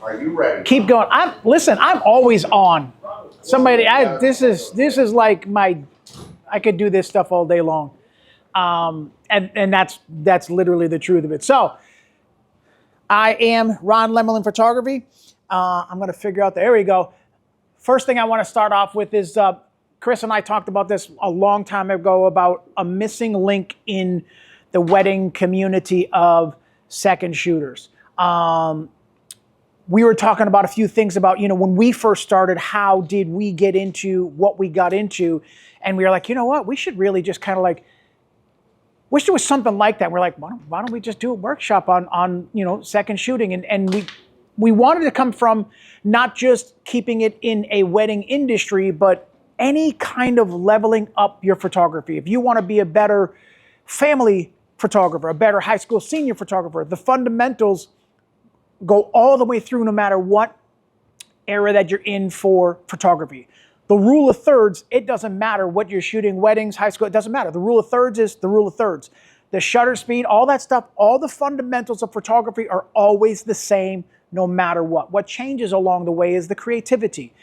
Are you ready? Keep going. Listen, I'm always on. This is like I could do this stuff all day long. And that's literally the truth of it. So I am Ron Lemelin Photography. I'm going to figure out there we go. First thing I want to start off with is Chris and I talked about this a long time ago about a missing link in the wedding community of second shooters. We were talking about a few things about, when we first started, how did we get into what we got into? And we were like, you know what, we should really just kind of like, wish there was something like that. We're like, why don't we just do a workshop on second shooting? And we wanted to come from not just keeping it in a wedding industry, but any kind of leveling up your photography. If you want to be a better family photographer, a better high school senior photographer, the fundamentals go all the way through no matter what era that you're in for photography. The rule of thirds, it doesn't matter what you're shooting, weddings, high school, it doesn't matter. The rule of thirds is the rule of thirds. The shutter speed, all that stuff, all the fundamentals of photography are always the same no matter what. What changes along the way is the creativity.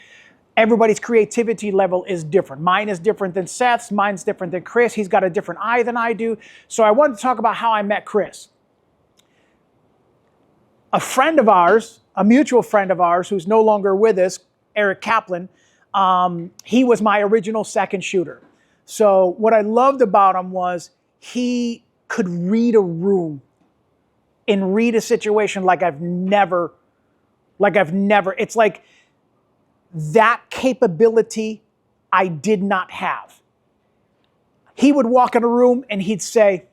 Everybody's creativity level is different. Mine is different than Seth's, mine's different than Chris. He's got a different eye than I do. So I wanted to talk about how I met Chris. A friend of ours, a mutual friend of ours who's no longer with us, Eric Kaplan, he was my original second shooter. So what I loved about him was he could read a room and read a situation like I've never, it's like that capability I did not have. He would walk in a room and he'd say,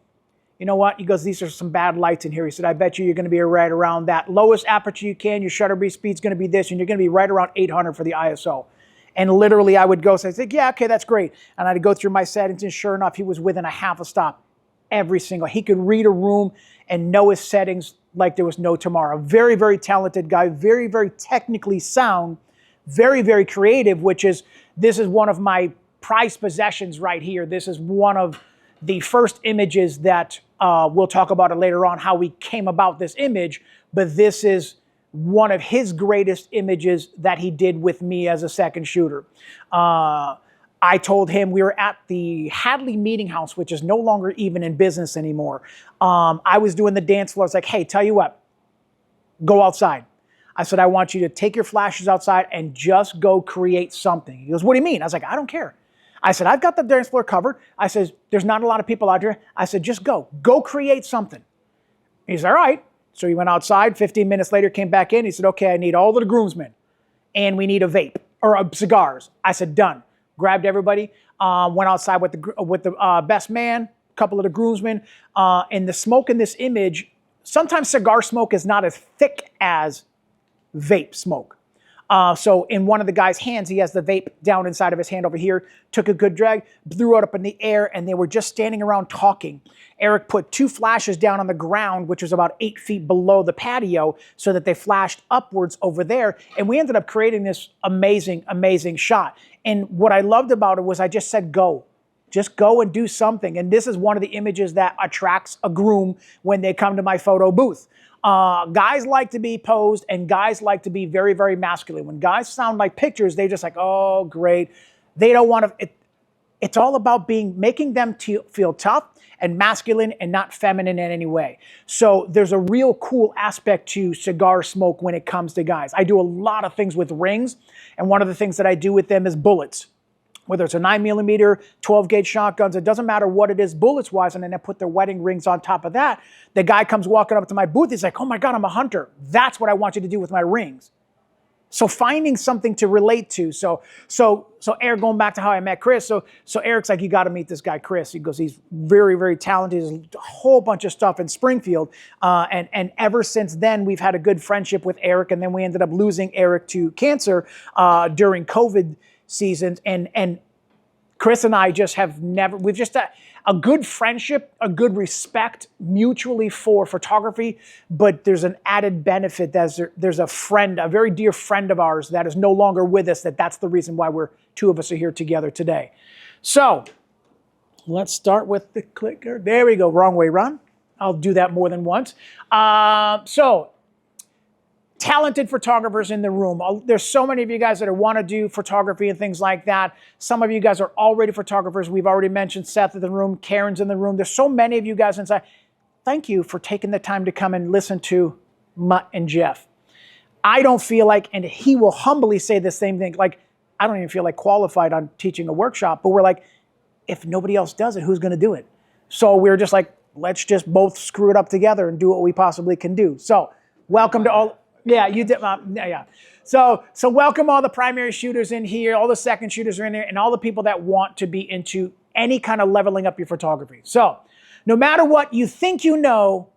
you know what? He goes, these are some bad lights in here. He said, I bet you're going to be right around that lowest aperture you can. Your shutter speed's going to be this, and you're going to be right around 800 for the ISO. And literally I would go, so I'd say, yeah, okay, that's great. And I'd go through my settings, and sure enough, he was within a half a stop every single. He could read a room and know his settings like there was no tomorrow. Very, very talented guy, very, very technically sound, very, very creative, this is one of my prized possessions right here. This is one of the first images that we'll talk about it later on, how we came about this image, but this is one of his greatest images that he did with me as a second shooter. I told him we were at the Hadley Meeting House, which is no longer even in business anymore. I was doing the dance floor. I was like, hey, tell you what, go outside. I said, I want you to take your flashes outside and just go create something. He goes, what do you mean? I was like, I don't care. I said, I've got the dance floor covered. I said, there's not a lot of people out here. I said, just go create something. He said, all right. So he went outside. 15 minutes later, came back in. He said, okay, I need all of the groomsmen and we need a vape or cigars. I said, done. Grabbed everybody, went outside with the best man, a couple of the groomsmen, and the smoke in this image, sometimes cigar smoke is not as thick as vape smoke. So in one of the guy's hands, he has the vape down inside of his hand over here, took a good drag, threw it up in the air, and they were just standing around talking. Eric put 2 flashes down on the ground, which was about 8 feet below the patio, so that they flashed upwards over there. And we ended up creating this amazing, amazing shot. And what I loved about it was I just said, go. Just go and do something. And this is one of the images that attracts a groom when they come to my photo booth. Guys like to be posed, and guys like to be very, very masculine. When guys sound like pictures, they're just like, oh, great. They don't want to. It's all about making them feel tough and masculine and not feminine in any way. So there's a real cool aspect to cigar smoke when it comes to guys. I do a lot of things with rings, and one of the things that I do with them is bullets. Whether it's a 9mm, 12-gauge shotguns, it doesn't matter what it is bullets-wise, and then I put their wedding rings on top of that. The guy comes walking up to my booth, he's like, oh my God, I'm a hunter. That's what I want you to do with my rings. So finding something to relate to. So Eric, going back to how I met Chris, so Eric's like, you got to meet this guy, Chris. He goes, he's very, very talented. There's a whole bunch of stuff in Springfield. And ever since then, we've had a good friendship with Eric, and then we ended up losing Eric to cancer during COVID seasons, and Chris and I just have we've just a good friendship, a good respect mutually for photography, but there's an added benefit. There's a friend, a very dear friend of ours that is no longer with us, that's the reason why two of us are here together today. So let's start with the clicker. There we go, wrong way, Ron. I'll do that more than once. So talented photographers in the room. There's so many of you guys that want to do photography and things like that. Some of you guys are already photographers. We've already mentioned Seth in the room, Karen's in the room. There's so many of you guys inside. Thank you for taking the time to come and listen to Mutt and Jeff. I don't feel like, and he will humbly say the same thing, like, I don't even feel like qualified on teaching a workshop, but we're like, if nobody else does it, who's going to do it? So we're just like, let's just both screw it up together and do what we possibly can do. So welcome to all, yeah, you did, yeah. So welcome all the primary shooters in here, all the second shooters are in there, and all the people that want to be into any kind of leveling up your photography. So no matter what you think you know,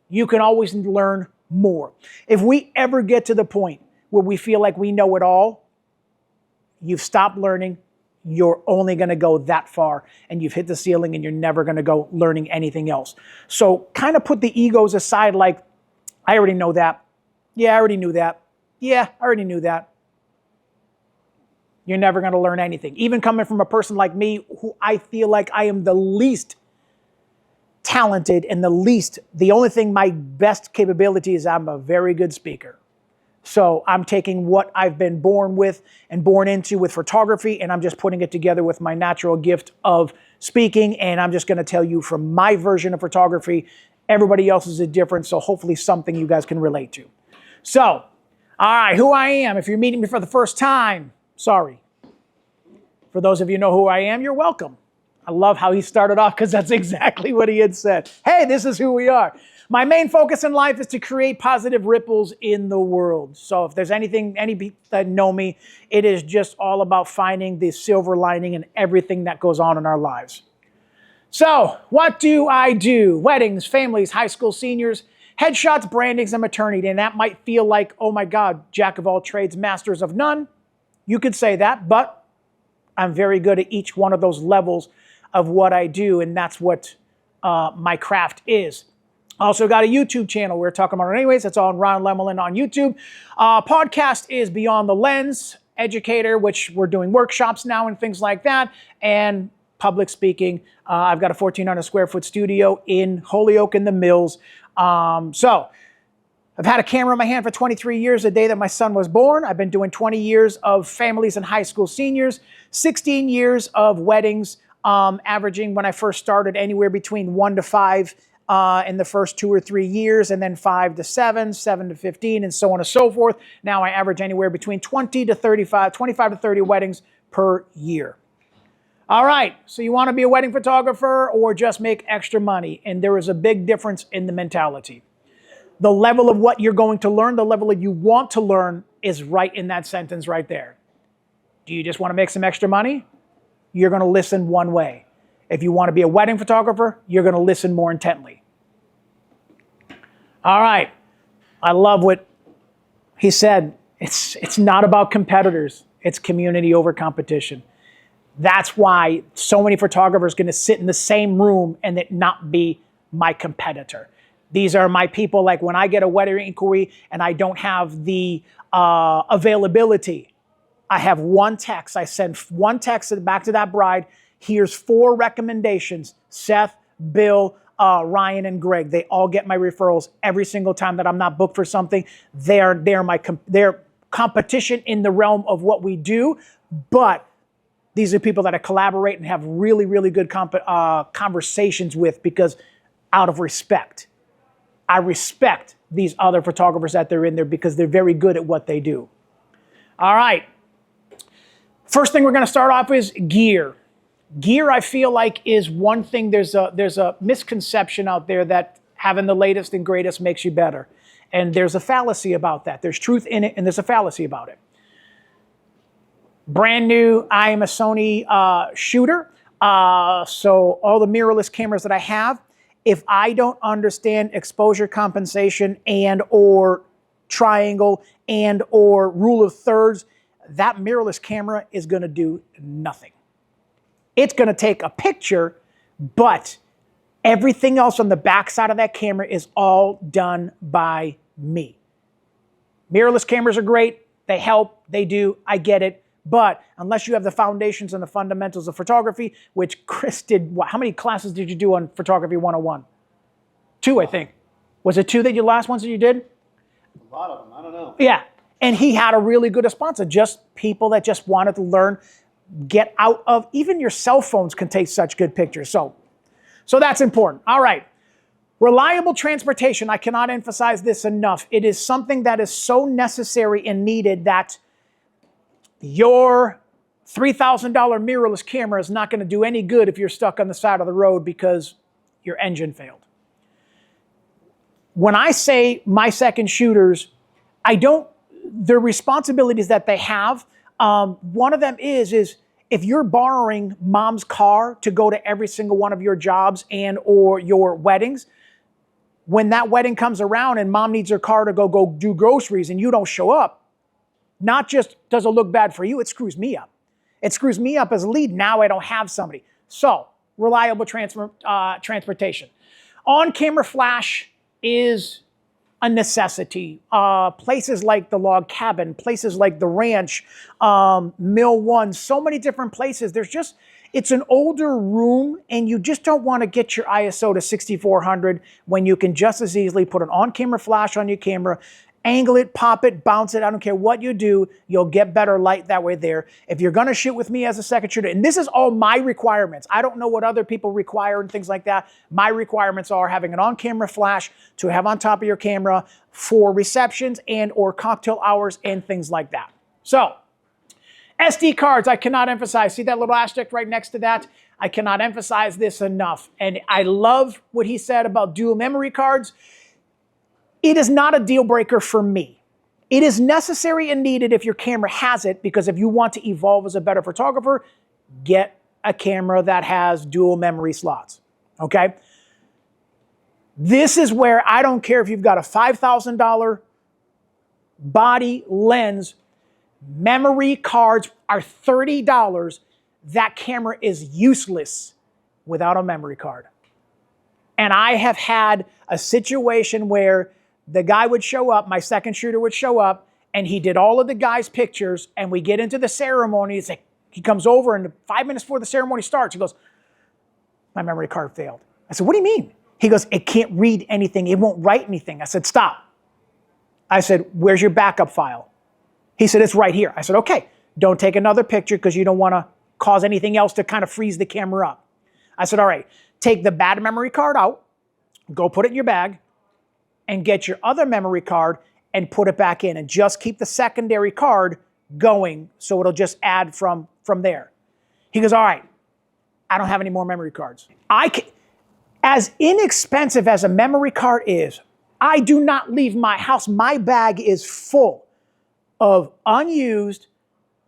you can always learn more. If we ever get to the point where we feel like we know it all, you've stopped learning, you're only going to go that far, and you've hit the ceiling and you're never going to go learning anything else. So kind of put the egos aside, like, I already know that. Yeah, I already knew that. Yeah, I already knew that. You're never going to learn anything. Even coming from a person like me, who I feel like I am the least talented and the only thing my best capability is I'm a very good speaker. So I'm taking what I've been born with and born into with photography, and I'm just putting it together with my natural gift of speaking, and I'm just going to tell you from my version of photography. Everybody else's is different, so hopefully something you guys can relate to. So, all right, who I am. If you're meeting me for the first time, sorry. For those of you who know who I am, you're welcome. I love how he started off because that's exactly what he had said. Hey, this is who we are. My main focus in life is to create positive ripples in the world. So if there's any people that know me, it is just all about finding the silver lining in everything that goes on in our lives. So what do I do? Weddings, families, high school seniors, headshots, brandings, and maternity. And that might feel like, oh my God, jack of all trades, masters of none. You could say that, but I'm very good at each one of those levels of what I do, and that's what my craft is. Also got a YouTube channel. We're talking about it anyways. It's on Ron Lemelin on YouTube. Podcast is Beyond the Lens, educator, which we're doing workshops now and things like that, and public speaking. I've got a 1,400 square foot studio in Holyoke in the Mills. So I've had a camera in my hand for 23 years, the day that my son was born. I've been doing 20 years of families and high school seniors, 16 years of weddings, averaging when I first started anywhere between 1 to 5 in the first 2 or 3 years, and then 5 to 7, 7 to 15, and so on and so forth. Now I average anywhere between 20 to 35, 25 to 30 weddings per year. All right, so you want to be a wedding photographer or just make extra money? And there is a big difference in the mentality. The level of what you're going to learn, the level of you want to learn is right in that sentence right there. Do you just want to make some extra money? You're going to listen one way. If you want to be a wedding photographer, you're going to listen more intently. All right. I love what he said. It's not about competitors. It's community over competition. That's why so many photographers are going to sit in the same room and it not be my competitor. These are my people. Like when I get a wedding inquiry and I don't have the availability, I have one text. I send one text back to that bride. Here's 4 recommendations. Seth, Bill, Ryan, and Greg. They all get my referrals every single time that I'm not booked for something. They're competition in the realm of what we do, but these are people that I collaborate and have really, really good conversations with because out of respect. I respect these other photographers that they're in there because they're very good at what they do. All right. First thing we're going to start off is gear. Gear, I feel like, is one thing. There's a misconception out there that having the latest and greatest makes you better. And there's a fallacy about that. There's truth in it, and there's a fallacy about it. Brand new, I am a Sony shooter. So all the mirrorless cameras that I have, if I don't understand exposure compensation and or triangle and or rule of thirds, that mirrorless camera is going to do nothing. It's going to take a picture, but everything else on the back side of that camera is all done by me. Mirrorless cameras are great. They help. They do. I get it. But unless you have the foundations and the fundamentals of photography, which Chris did, how many classes did you do on Photography 101? 2, I think. Was it 2 that your last ones that you did? A lot of them, I don't know. Yeah, and he had a really good sponsor, just people that just wanted to learn, get out of, even your cell phones can take such good pictures. So that's important. All right. Reliable transportation. I cannot emphasize this enough. It is something that is so necessary and needed that your $3,000 mirrorless camera is not going to do any good if you're stuck on the side of the road because your engine failed. When I say my second shooters, the responsibilities that they have, one of them is if you're borrowing mom's car to go to every single one of your jobs and or your weddings, when that wedding comes around and mom needs her car to go do groceries and you don't show up, not just does it look bad for you, it screws me up. It screws me up as a lead. Now I don't have somebody. So, reliable transportation. On-camera flash is a necessity. Places like the log cabin, places like the ranch, Mill 1, so many different places. It's an older room and you just don't want to get your ISO to 6400 when you can just as easily put an on-camera flash on your camera, angle it, pop it, bounce it. I don't care what you do, you'll get better light that way there. If you're going to shoot with me as a second shooter, and this is all my requirements. I don't know what other people require and things like that. My requirements are having an on-camera flash to have on top of your camera for receptions and or cocktail hours and things like that. So, SD cards, I cannot emphasize. See that little asterisk right next to that? I cannot emphasize this enough. And I love what he said about dual memory cards. It is not a deal breaker for me. It is necessary and needed if your camera has it, because if you want to evolve as a better photographer, get a camera that has dual memory slots, okay? This is where I don't care if you've got a $5,000 body lens, memory cards are $30. That camera is useless without a memory card. And I have had a situation where the guy would show up, my second shooter would show up, and he did all of the guys' pictures, and we get into the ceremony. It's like, he comes over, and 5 minutes before the ceremony starts, he goes, my memory card failed. I said, what do you mean? He goes, it can't read anything. It won't write anything. I said, stop. I said, where's your backup file? He said, it's right here. I said, okay, don't take another picture because you don't want to cause anything else to kind of freeze the camera up. I said, all right, take the bad memory card out, go put it in your bag, and get your other memory card and put it back in, and just keep the secondary card going so it'll just add from there. He goes, all right, I don't have any more memory cards. As inexpensive as a memory card is, I do not leave my house. My bag is full of unused,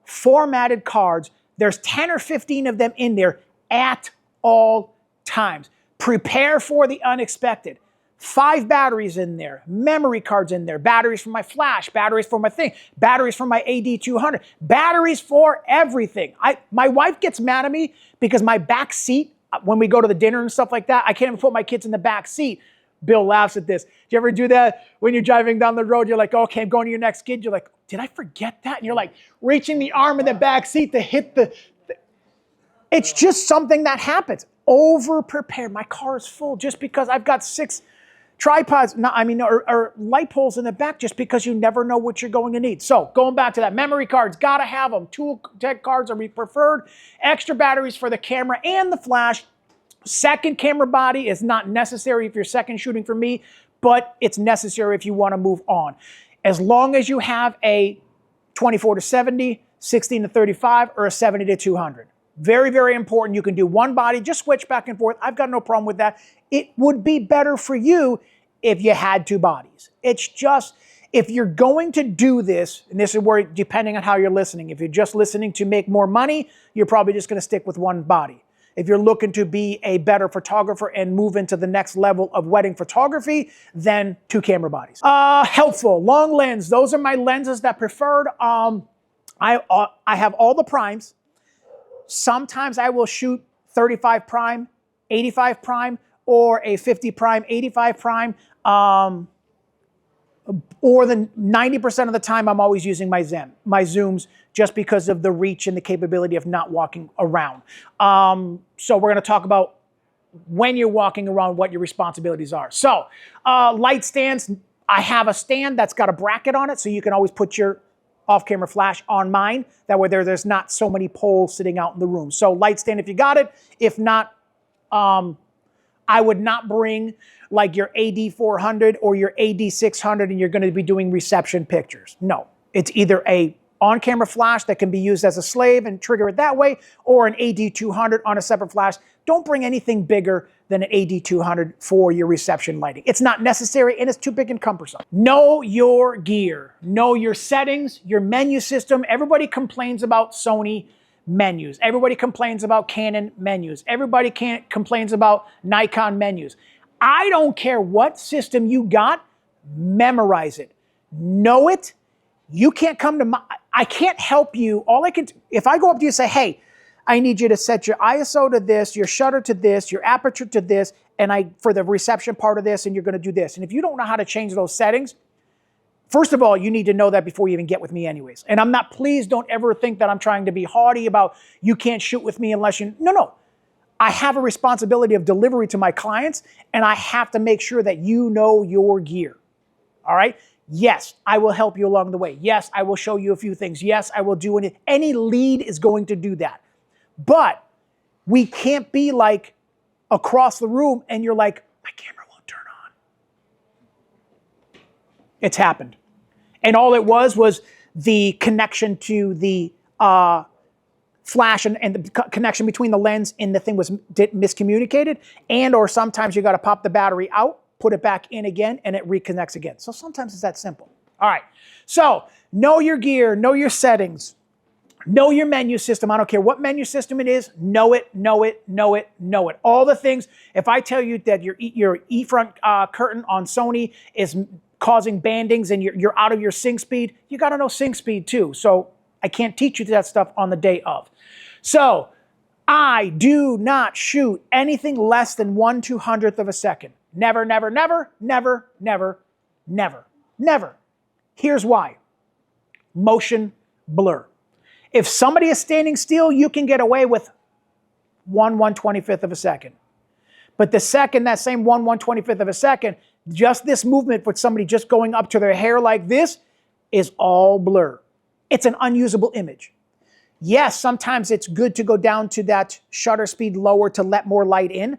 formatted cards. There's 10 or 15 of them in there at all times. Prepare for the unexpected. 5 batteries in there, memory cards in there, batteries for my flash, batteries for my thing, batteries for my AD200, batteries for everything. My wife gets mad at me because my back seat, when we go to the dinner and stuff like that, I can't even put my kids in the back seat. Bill laughs at this. Do you ever do that when you're driving down the road? You're like, okay, I'm going to your next kid. You're like, did I forget that? And you're like reaching the arm in the back seat to hit it's just something that happens. Over prepared. My car is full just because I've got 6 tripods, or light poles in the back, just because you never know what you're going to need. So going back to that, memory cards, gotta have them. Tool tech cards are preferred. Extra batteries for the camera and the flash. Second camera body is not necessary if you're second shooting for me, but it's necessary if you want to move on. As long as you have a 24 to 70, 16 to 35, or a 70 to 200. Very, very important. You can do one body, just switch back and forth. I've got no problem with that. It would be better for you if you had 2 bodies. It's just, if you're going to do this, and this is where, depending on how you're listening, if you're just listening to make more money, you're probably just going to stick with one body. If you're looking to be a better photographer and move into the next level of wedding photography, then 2 camera bodies. Helpful, long lens. Those are my lenses that preferred. I have all the primes. Sometimes I will shoot 35 prime, 85 prime, or a 50 prime, 85 prime, or the 90% of the time I'm always using my zooms, just because of the reach and the capability of not walking around. So we're going to talk about when you're walking around, what your responsibilities are. So light stands, I have a stand that's got a bracket on it, so you can always put your off-camera flash on mine. That way there's not so many poles sitting out in the room. So light stand if you got it. If not, I would not bring like your AD400 or your AD600 and you're going to be doing reception pictures. No, it's either a on-camera flash that can be used as a slave and trigger it that way, or an AD200 on a separate flash. Don't bring anything bigger than an AD200 for your reception lighting. It's not necessary and it's too big and cumbersome. Know your gear. Know your settings, your menu system. Everybody complains about Sony menus. Everybody complains about Canon menus. Everybody complains about Nikon menus. I don't care what system you got, memorize it. Know it. You can't come to I can't help you. All I can, if I go up to you and say, hey, I need you to set your ISO to this, your shutter to this, your aperture to this, and for the reception part of this, and you're going to do this. And if you don't know how to change those settings, first of all, you need to know that before you even get with me anyways. And I'm not, please don't ever think that I'm trying to be haughty about you can't shoot with me unless you, no. I have a responsibility of delivery to my clients, and I have to make sure that you know your gear. All right? Yes, I will help you along the way. Yes, I will show you a few things. Yes, I will do it. Any lead is going to do that. But we can't be like across the room and you're like, my camera won't turn on. It's happened. And all it was the connection to the flash and the connection between the lens and the thing was miscommunicated, and or sometimes you got to pop the battery out, put it back in again, and it reconnects again. So sometimes it's that simple. All right. So know your gear, know your settings, know your menu system. I don't care what menu system it is. Know it, know it, know it, know it. All the things. If I tell you that your E-front curtain on Sony is causing bandings and you're out of your sync speed, you got to know sync speed too. So I can't teach you that stuff on the day of. So I do not shoot anything less than 1/200th of a second. Never, never, never, never, never, never, never. Here's why. Motion blur. If somebody is standing still, you can get away with 1/125th of a second. But the second that same 1/125th of a second, just this movement with somebody just going up to their hair like this is all blur. It's an unusable image. Yes, sometimes it's good to go down to that shutter speed lower to let more light in.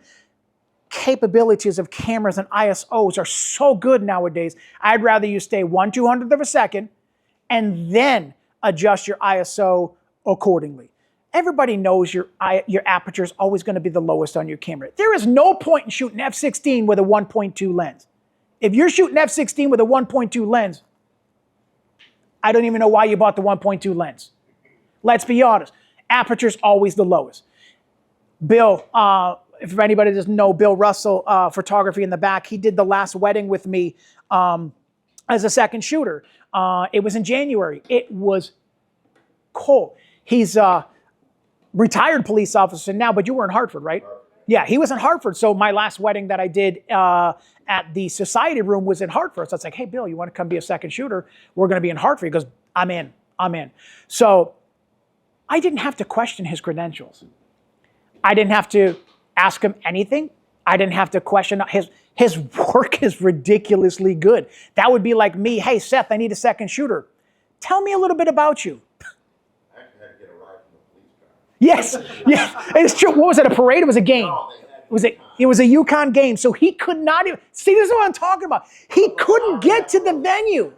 Capabilities of cameras and ISOs are so good nowadays. I'd rather you stay 1/200th of a second and then adjust your ISO accordingly. Everybody knows your aperture is always going to be the lowest on your camera. There is no point in shooting f/16 with a 1.2 lens. If you're shooting f/16 with a 1.2 lens, I don't even know why you bought the 1.2 lens. Let's be honest. Aperture is always the lowest. Bill, if anybody doesn't know, Bill Russell, photography in the back, he did the last wedding with me as a second shooter. It was in January. It was cold. He's a retired police officer now, but you were in Hartford, right? Yeah, he was in Hartford. So my last wedding that I did at the Society Room was in Hartford. So it's like, hey, Bill, you want to come be a second shooter? We're going to be in Hartford. He goes, I'm in. So I didn't have to question his credentials. I didn't have to ask him anything. I didn't have to question his work is ridiculously good. That would be like me, hey, Seth, I need a second shooter. Tell me a little bit about you. I actually had to get a ride from the police car. Yes, it's true. What was it, a parade? It was a game. It was a Yukon game. So he could not even, see, this is what I'm talking about. He couldn't get to the venue.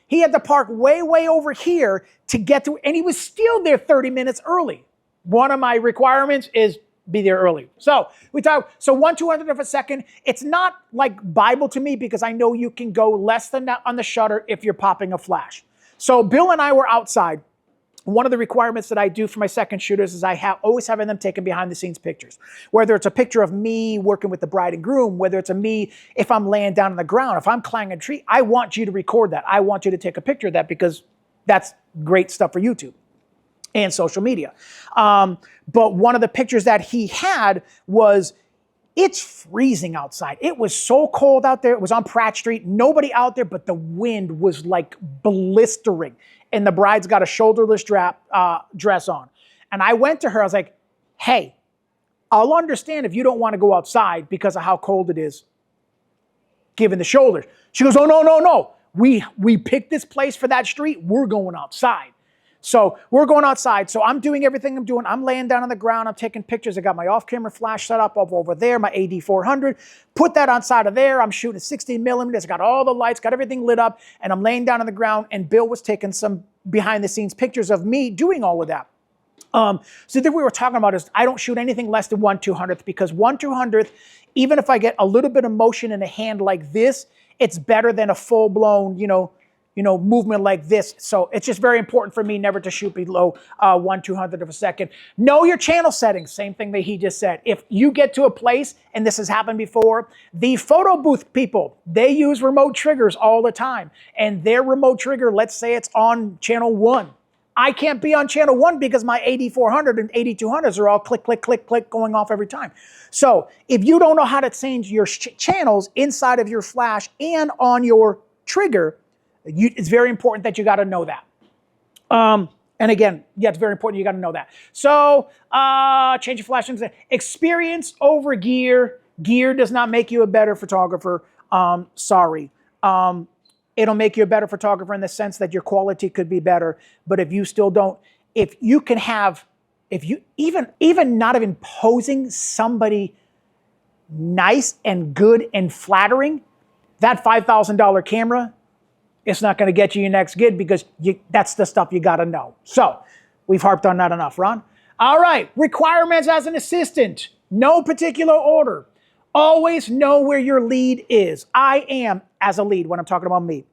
He had to park way, way over here to get to, and he was still there 30 minutes early. One of my requirements is be there early. So we talk, so 1/200th of a second. It's not like Bible to me because I know you can go less than that on the shutter if you're popping a flash. So Bill and I were outside. One of the requirements that I do for my second shooters is always having them taking behind the scenes pictures. Whether it's a picture of me working with the bride and groom, whether it's me if I'm laying down on the ground, if I'm climbing a tree, I want you to record that. I want you to take a picture of that because that's great stuff for YouTube and social media. But one of the pictures that he had was, it's freezing outside. It was so cold out there. It was on Pratt Street. Nobody out there, but the wind was like blistering. And the bride's got a shoulderless dress on. And I went to her, I was like, hey, I'll understand if you don't want to go outside because of how cold it is. giving the shoulders. She goes, oh, no, no, no. We picked this place for that street. We're going outside. So we're going outside. So I'm doing everything I'm doing. I'm laying down on the ground. I'm taking pictures. I got my off-camera flash set up over there, my AD400. Put that on side of there. I'm shooting 16 millimeters. Got all the lights, got everything lit up. And I'm laying down on the ground. And Bill was taking some behind-the-scenes pictures of me doing all of that. So the thing we were talking about is I don't shoot anything less than 1/200th because 1/200th, even if I get a little bit of motion in a hand like this, it's better than a full-blown, movement like this. So it's just very important for me never to shoot below 1/200th of a second. Know your channel settings. Same thing that he just said. If you get to a place, and this has happened before, the photo booth people, they use remote triggers all the time. And their remote trigger, let's say it's on channel 1. I can't be on channel 1 because my AD400 and AD200s are all click, click, click, click going off every time. So if you don't know how to change your channels inside of your flash and on your trigger, it's very important that you got to know that. And again, yeah, it's very important you got to know that. So change your flash. Experience over gear. Gear does not make you a better photographer. Sorry. It'll make you a better photographer in the sense that your quality could be better. But if you still don't, if you even not even posing somebody nice and good and flattering, that $5,000 camera, it's not going to get you your next gig because that's the stuff you got to know. So we've harped on that enough, Ron. All right, requirements as an assistant. No particular order. Always know where your lead is. I am as a lead when I'm talking about me.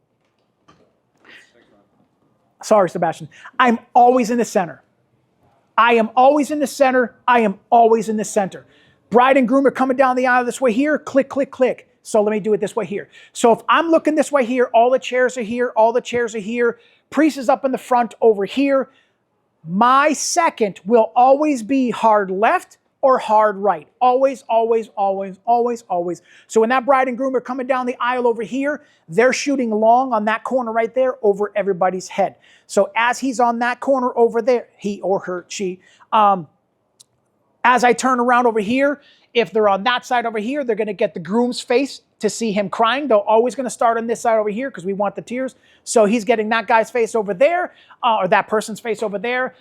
Sorry, Sebastian. I'm always in the center. I am always in the center. I am always in the center. Bride and groom are coming down the aisle this way here. Click, click, click. So let me do it this way here. So if I'm looking this way here, all the chairs are here. All the chairs are here. Priest is up in the front over here. My second will always be hard left or hard right. Always, always, always, always, always. So when that bride and groom are coming down the aisle over here, they're shooting long on that corner right there over everybody's head. So as he's on that corner over there, he or her, she, as I turn around over here, if they're on that side over here, they're going to get the groom's face to see him crying. They're always going to start on this side over here because we want the tears. So he's getting that guy's face over there or that person's face over there.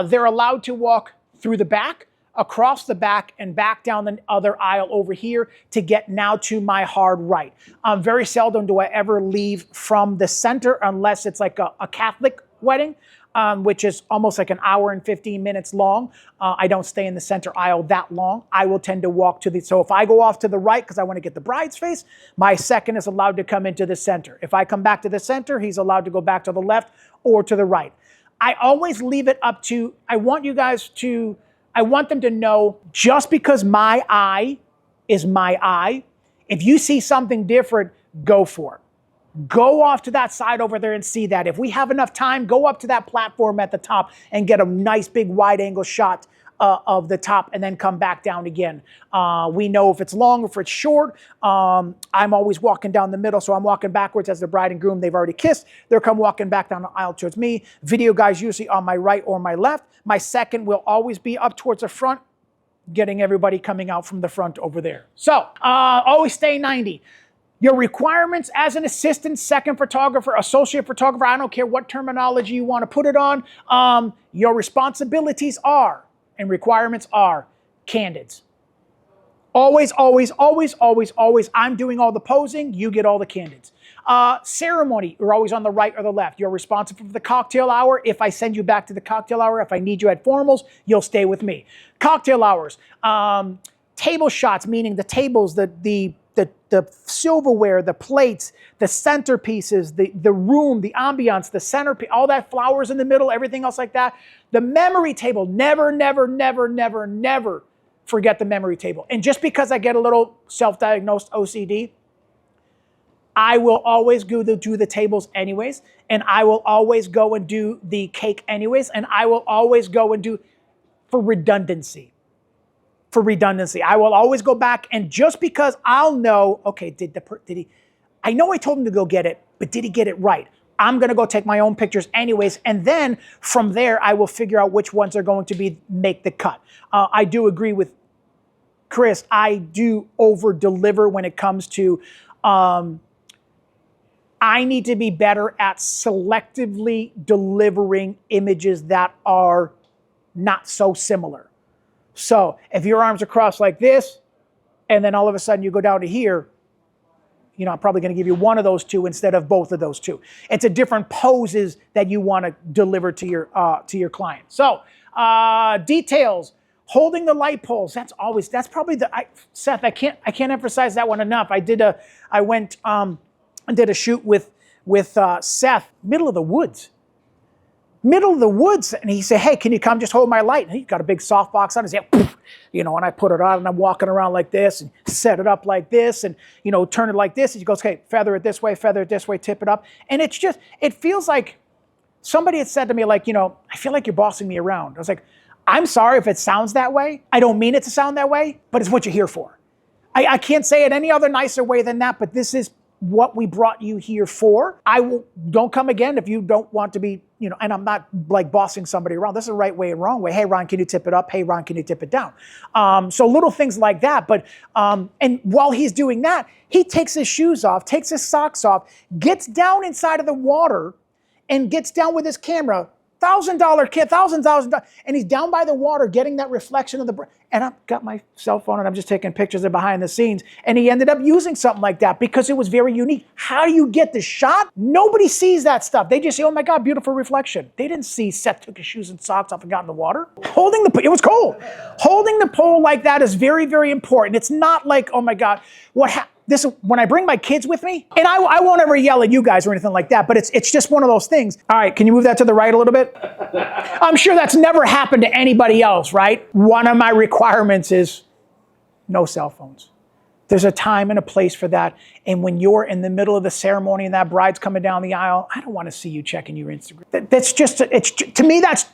They're allowed to walk through the back, across the back, and back down the other aisle over here to get now to my hard right. Very seldom do I ever leave from the center unless it's like a Catholic wedding, which is almost like an hour and 15 minutes long. I don't stay in the center aisle that long. I will tend to walk to the, so if I go off to the right because I want to get the bride's face, my second is allowed to come into the center. If I come back to the center, he's allowed to go back to the left or to the right. I always leave it up to, I want them to know just because my eye is my eye, if you see something different, go for it. Go off to that side over there and see that. If we have enough time, go up to that platform at the top and get a nice big wide angle shot of the top and then come back down again. We know if it's long or if it's short. I'm always walking down the middle, so I'm walking backwards as the bride and groom. They've already kissed. They're come walking back down the aisle towards me. Video guys usually on my right or my left. My second will always be up towards the front, getting everybody coming out from the front over there. So always stay 90. Your requirements as an assistant, second photographer, associate photographer, I don't care what terminology you want to put it on, your responsibilities are and requirements are candids. Always, always, always, always, always, I'm doing all the posing, you get all the candids. Ceremony, you're always on the right or the left. You're responsible for the cocktail hour. If I send you back to the cocktail hour, if I need you at formals, you'll stay with me. Cocktail hours. Table shots, meaning the tables, the silverware, the plates, the centerpieces, the room, the ambiance, the centerpiece, all that flowers in the middle, everything else like that. The memory table, never, never, never, never, never forget the memory table. And just because I get a little self-diagnosed OCD, I will always do the tables anyways, and I will always go and do the cake anyways, and I will always go and do, for redundancy. I will always go back, and just because I'll know, okay, did he, I know I told him to go get it, but did he get it right? I'm going to go take my own pictures anyways, and then from there, I will figure out which ones are going to make the cut. I do agree with Chris. I do over-deliver when it comes to I need to be better at selectively delivering images that are not so similar. So if your arms are crossed like this, and then all of a sudden you go down to here, you know, I'm probably going to give you one of those two instead of both of those two. It's a different poses that you want to deliver to your client. So details, holding the light poles. That's probably Seth. I can't emphasize that one enough. I went and did a shoot with Seth, middle of the woods, and he said, "Hey, can you come just hold my light?" And he got a big softbox on his head, you know, and I put it on and I'm walking around like this and set it up like this and, you know, turn it like this. And he goes, "Hey, feather it this way, tip it up." And it feels like somebody had said to me, like, you know, "I feel like you're bossing me around." I was like, "I'm sorry if it sounds that way. I don't mean it to sound that way, but it's what you're here for." I can't say it any other nicer way than that, but this is what we brought you here for. Don't come again if you don't want to be, you know, and I'm not like bossing somebody around. This is the right way and wrong way. "Hey, Ron, can you tip it up? Hey, Ron, can you tip it down?" So little things like that. But, and while he's doing that, he takes his shoes off, takes his socks off, gets down inside of the water and gets down with his camera, $1,000 kit, $1,000, and he's down by the water getting that reflection of the, and I've got my cell phone and I'm just taking pictures of behind the scenes, and he ended up using something like that because it was very unique. How do you get the shot? Nobody sees that stuff. They just say, "Oh my God, beautiful reflection." They didn't see Seth took his shoes and socks off and got in the water. It was cold. Holding the pole like that is very, very important. It's not like, "Oh my God, when I bring my kids with me," and I won't ever yell at you guys or anything like that, but it's just one of those things. All right, can you move that to the right a little bit? I'm sure that's never happened to anybody else, right? One of my requirements is no cell phones. There's a time and a place for that. And when you're in the middle of the ceremony and that bride's coming down the aisle, I don't want to see you checking your Instagram. To me, that's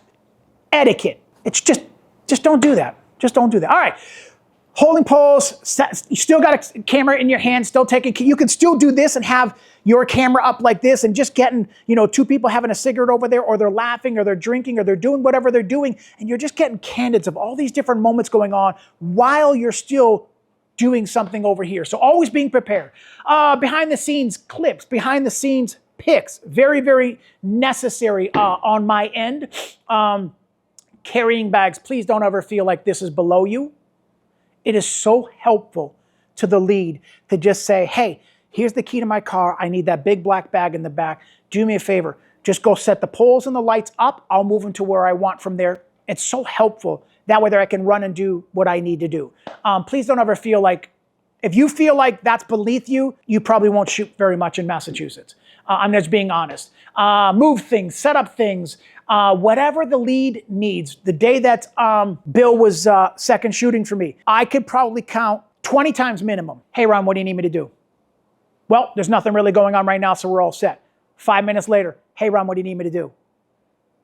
etiquette. It's just don't do that. Just don't do that. All right. Holding poles, you still got a camera in your hand, still taking, you can still do this and have your camera up like this and just getting, you know, two people having a cigarette over there, or they're laughing, or they're drinking, or they're doing whatever they're doing, and you're just getting candids of all these different moments going on while you're still doing something over here. So always being prepared. Behind the scenes clips, behind the scenes pics, very, very necessary on my end. Carrying bags, please don't ever feel like this is below you. It is so helpful to the lead to just say, "Hey, here's the key to my car. I need that big black bag in the back. Do me a favor. Just go set the poles and the lights up. I'll move them to where I want from there." It's so helpful. That way there I can run and do what I need to do. Please don't ever feel like, if you feel like that's beneath you, you probably won't shoot very much in Massachusetts. I'm just being honest. Move things, set up things, whatever the lead needs. The day that Bill was second shooting for me, I could probably count 20 times minimum. "Hey, Ron, what do you need me to do?" "Well, there's nothing really going on right now, so we're all set." 5 minutes later, "Hey, Ron, what do you need me to do?"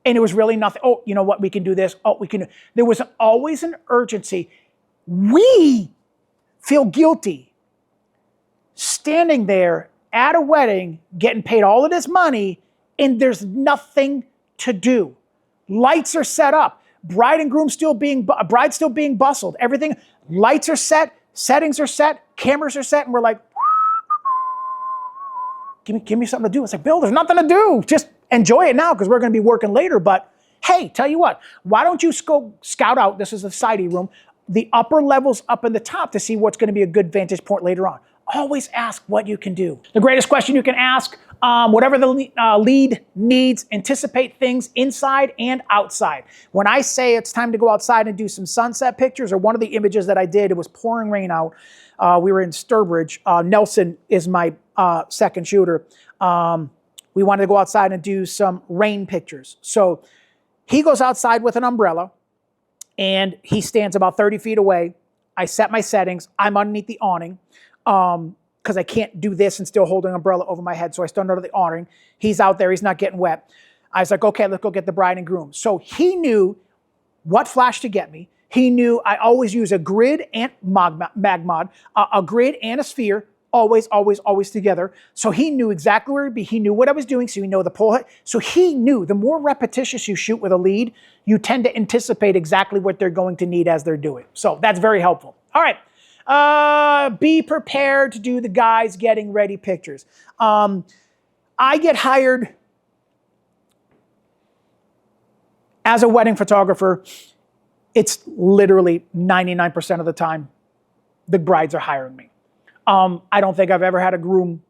And it was really nothing. "Oh, you know what? We can do this. Oh, we can do." There was always an urgency. We feel guilty standing there at a wedding, getting paid all of this money, and there's nothing to do. Lights are set up. Bride still being bustled. Everything, lights are set, settings are set, cameras are set, and we're like, give me something to do. It's like, "Bill, there's nothing to do. Just enjoy it now because we're going to be working later. But hey, tell you what, why don't you go scout out," this is a sidey room, "the upper levels up in the top to see what's going to be a good vantage point later on." Always ask what you can do. The greatest question you can ask, whatever the lead needs, anticipate things inside and outside. When I say it's time to go outside and do some sunset pictures, or one of the images that I did, it was pouring rain out. We were in Sturbridge. Nelson is my second shooter. We wanted to go outside and do some rain pictures. So he goes outside with an umbrella, and he stands about 30 feet away. I set my settings. I'm underneath the awning because I can't do this and still hold an umbrella over my head. So I stand under the awning. He's out there. He's not getting wet. I was like, "Okay, let's go get the bride and groom." So he knew what flash to get me. He knew I always use a grid and magmod, a grid and a sphere, always, always, always together. So he knew exactly where to be. He knew what I was doing, so he knew the pole. So he knew the more repetitious you shoot with a lead, you tend to anticipate exactly what they're going to need as they're doing. So that's very helpful. All right. Be prepared to do the guys getting ready pictures. I get hired as a wedding photographer. It's literally 99% of the time the brides are hiring me. I don't think I've ever had a groom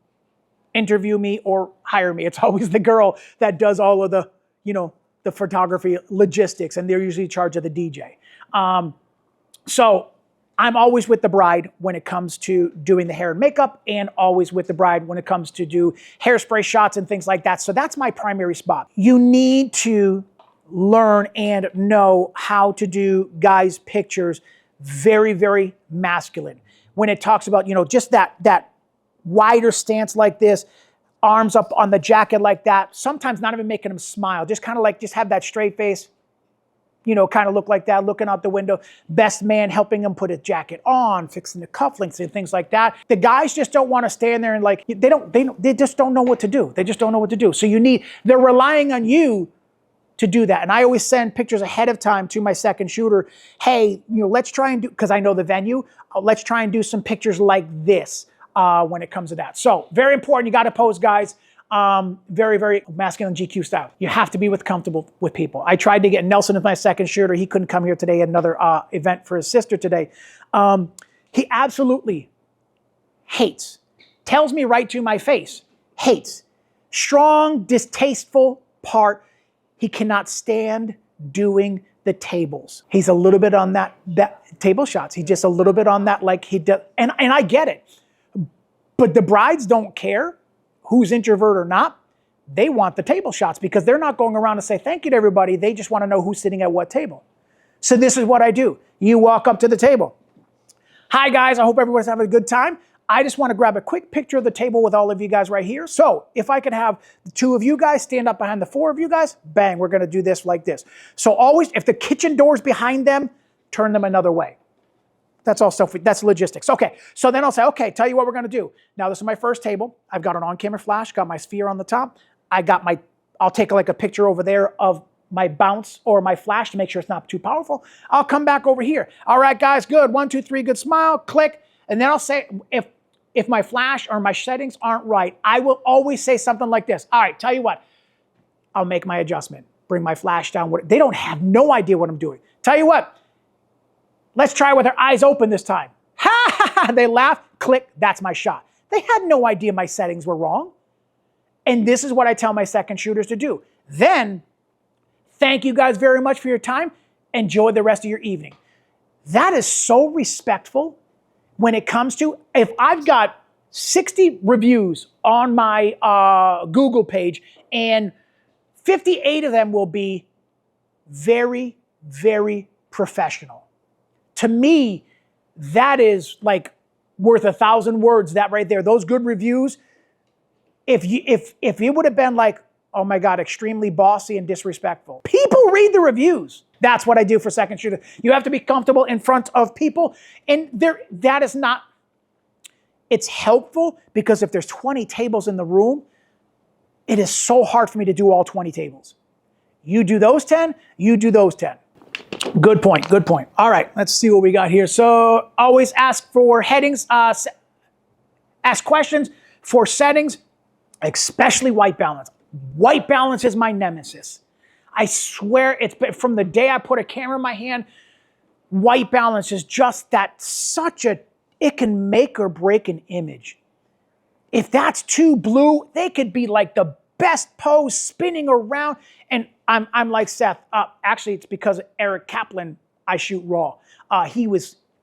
interview me or hire me. It's always the girl that does all of the, the photography logistics, and they're usually in charge of the DJ. So I'm always with the bride when it comes to doing the hair and makeup, and always with the bride when it comes to do hairspray shots and things like that. So that's my primary spot. You need to learn and know how to do guys' pictures very, very masculine. When it talks about, just that wider stance like this, arms up on the jacket like that, sometimes not even making them smile, just kind of like, just have that straight face, kind of look like that, looking out the window. Best man helping them put a jacket on, fixing the cufflinks and things like that. The guys just don't want to stand there and they just don't know what to do. They just don't know what to do. So they're relying on you to do that. And I always send pictures ahead of time to my second shooter. Hey, let's try and do, because I know the venue, let's try and do some pictures like this when it comes to that. So very important. You got to pose, guys. Very, very masculine GQ style. You have to be comfortable with people. I tried to get Nelson as my second shooter. He couldn't come here today at another event for his sister today. He absolutely hates, tells me right to my face, hates, strong, distasteful part. He cannot stand doing the tables. He's a little bit on that table shots. He's just a little bit on that, like he does. And I get it. But the brides don't care who's introvert or not. They want the table shots because they're not going around to say thank you to everybody. They just want to know who's sitting at what table. So this is what I do. You walk up to the table. Hi guys, I hope everyone's having a good time. I just want to grab a quick picture of the table with all of you guys right here. So if I could have the two of you guys stand up behind the four of you guys, bang, we're going to do this like this. So always, if the kitchen door's behind them, turn them another way. That's all stuff, that's logistics. Okay, so then I'll say, okay, tell you what we're going to do. Now this is my first table. I've got an on-camera flash, got my sphere on the top. I'll take like a picture over there of my bounce or my flash to make sure it's not too powerful. I'll come back over here. All right, guys, good. 1, 2, 3, good smile, click. And then I'll say, if my flash or my settings aren't right, I will always say something like this. All right, tell you what, I'll make my adjustment. Bring my flash down. They don't have no idea what I'm doing. Tell you what, let's try with our eyes open this time. Ha ha ha, they laugh, click, that's my shot. They had no idea my settings were wrong. And this is what I tell my second shooters to do. Then, thank you guys very much for your time. Enjoy the rest of your evening. That is so respectful when it comes to, if I've got 60 reviews on my Google page and 58 of them will be very, very professional. To me, that is like worth 1,000 words, that right there. Those good reviews, if it would have been like, oh my God, extremely bossy and disrespectful. People read the reviews. That's what I do for second shooter. You have to be comfortable in front of people. And that is not, it's helpful because if there's 20 tables in the room, it is so hard for me to do all 20 tables. You do those 10, you do those 10. Good point, good point. All right, let's see what we got here. So always ask for headings, ask questions for settings, especially white balance. White balance is my nemesis. I swear, it's from the day I put a camera in my hand, white balance is just that it can make or break an image. If that's too blue, they could be like the best pose spinning around. And I'm like Seth. Actually, it's because of Eric Kaplan, I shoot raw.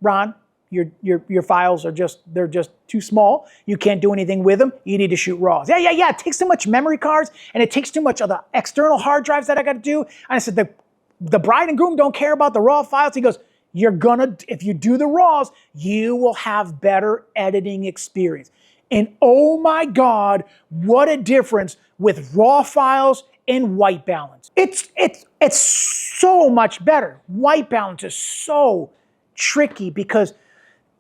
Ron, your files are they're just too small. You can't do anything with them. You need to shoot raws. Yeah. It takes too much memory cards and it takes too much of the external hard drives that I got to do. And I said, the bride and groom don't care about the raw files. He goes, if you do the raws, you will have better editing experience. And oh my God, what a difference with raw files and white balance. It's so much better. White balance is so tricky because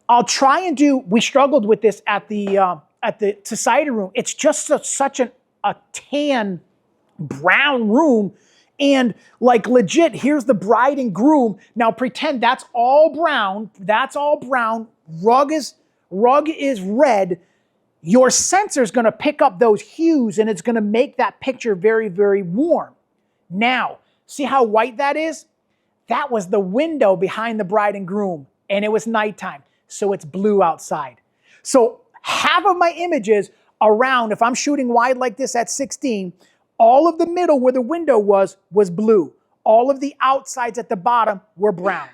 I'll try and we struggled with this at the society room. It's just such a tan brown room. And like legit, here's the bride and groom. Now pretend that's all brown. That's all brown. Rug is red. Your sensor is going to pick up those hues and it's going to make that picture very, very warm. Now, see how white that is? That was the window behind the bride and groom, and it was nighttime, so it's blue outside. So half of my images around, if I'm shooting wide like this at 16, all of the middle where the window was blue. All of the outsides at the bottom were brown.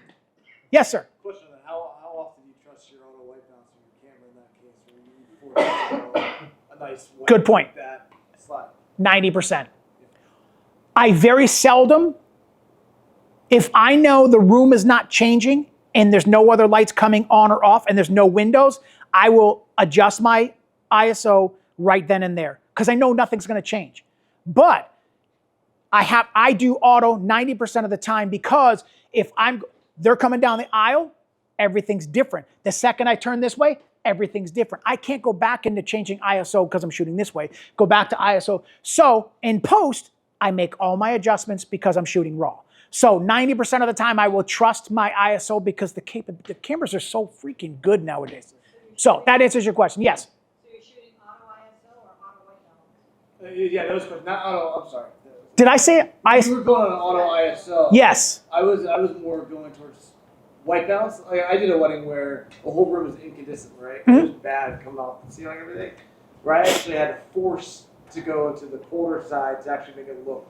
Yes, sir? Question, how often do you trust your auto white balance on your camera in that case where you force a nice white Good point. like that slide? 90%. I very seldom, if I know the room is not changing and there's no other lights coming on or off and there's no windows, I will adjust my ISO right then and there because I know nothing's going to change. But I do auto 90% of the time because if they're coming down the aisle, everything's different. The second I turn this way, everything's different. I can't go back into changing ISO because I'm shooting this way, go back to ISO. So in post, I make all my adjustments because I'm shooting raw. So 90% of the time I will trust my ISO because the cameras are so freaking good nowadays. So that answers your question, yes. So you're shooting auto ISO or auto white balance? Yeah, that was quick. Not auto. I'm sorry. Did I say You were going on auto ISO. Yes. I was more going towards white balance. Like, I did a wedding where the whole room was incandescent, right? Mm-hmm. It was bad coming off the ceiling and everything. Where I actually had to force to go to the colder side to actually make it look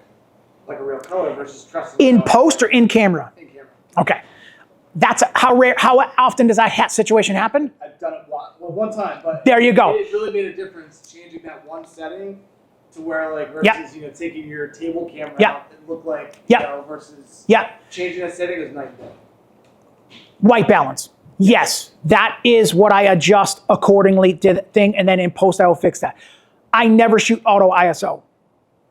like a real color versus trusting. In post or in camera? In camera. Okay. That's how often does that situation happen? I've done it one time, but there you go. It really made a difference changing that one setting to where like versus taking your table camera out and look like versus changing that setting is night and day. White balance. Yes, that is what I adjust accordingly to the thing, and then in post I will fix that. I never shoot auto ISO.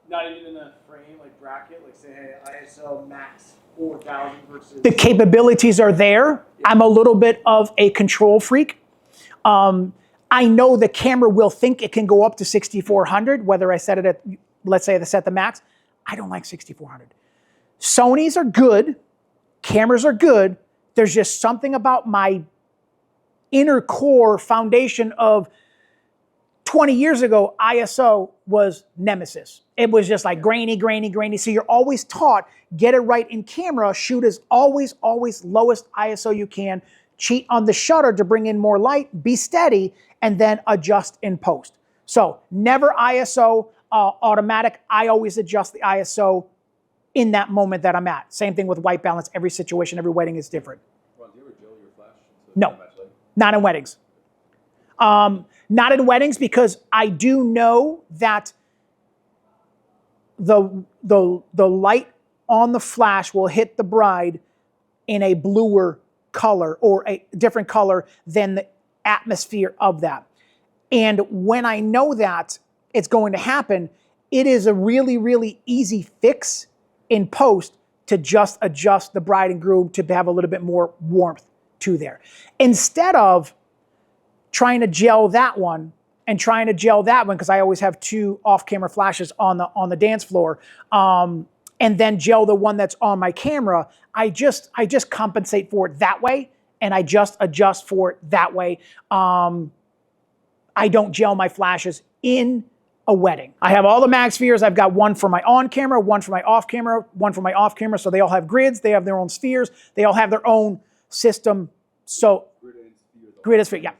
Not even in the frame, like bracket, like say, hey, ISO max 4,000 versus. The capabilities are there. Yeah. I'm a little bit of a control freak. I know the camera will think it can go up to 6,400, whether I set it at, let's say I set the max. I don't like 6,400. Sonys are good. Cameras are good. There's just something about my inner core foundation of 20 years ago, ISO was nemesis. It was just like grainy, grainy, grainy. So you're always taught, get it right in camera, shoot as always lowest ISO you can, cheat on the shutter to bring in more light, be steady, and then adjust in post. So never ISO automatic. I always adjust the ISO in that moment that I'm at. Same thing with white balance. Every situation, every wedding is different. Ron, do you ever gel your flash? No, not in weddings. Not in weddings because I do know that the light on the flash will hit the bride in a bluer color or a different color than the atmosphere of that. And when I know that it's going to happen, it is a really, really easy fix in post to just adjust the bride and groom to have a little bit more warmth to there. Instead of trying to gel that one and trying to gel that one, because I always have two off-camera flashes on the dance floor, and then gel the one that's on my camera, I just compensate for it that way, and I just adjust for it that way. I don't gel my flashes in a wedding. I have all the mag spheres. I've got one for my on camera, one for my off camera, one for my off camera. So they all have grids. They have their own spheres. They all have their own system. So grid and sphere, yeah.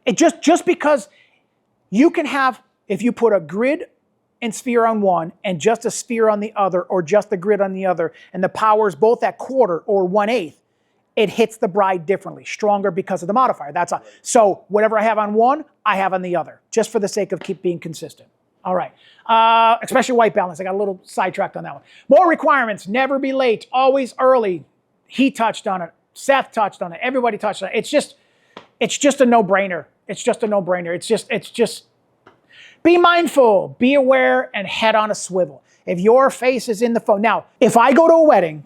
It just because you can have, if you put a grid and sphere on one and just a sphere on the other, or just the grid on the other, and the power is both at quarter or 1/8, it hits the bride differently, stronger because of the modifier. That's all. So whatever I have on one, I have on the other, just for the sake of keep being consistent. All right, especially white balance. I got a little sidetracked on that one. More requirements: never be late, always early. He touched on it. Seth touched on it. Everybody touched on it. It's just a no-brainer. It's just a no-brainer. It's just be mindful, be aware, and head on a swivel. If your face is in the phone. Now, if I go to a wedding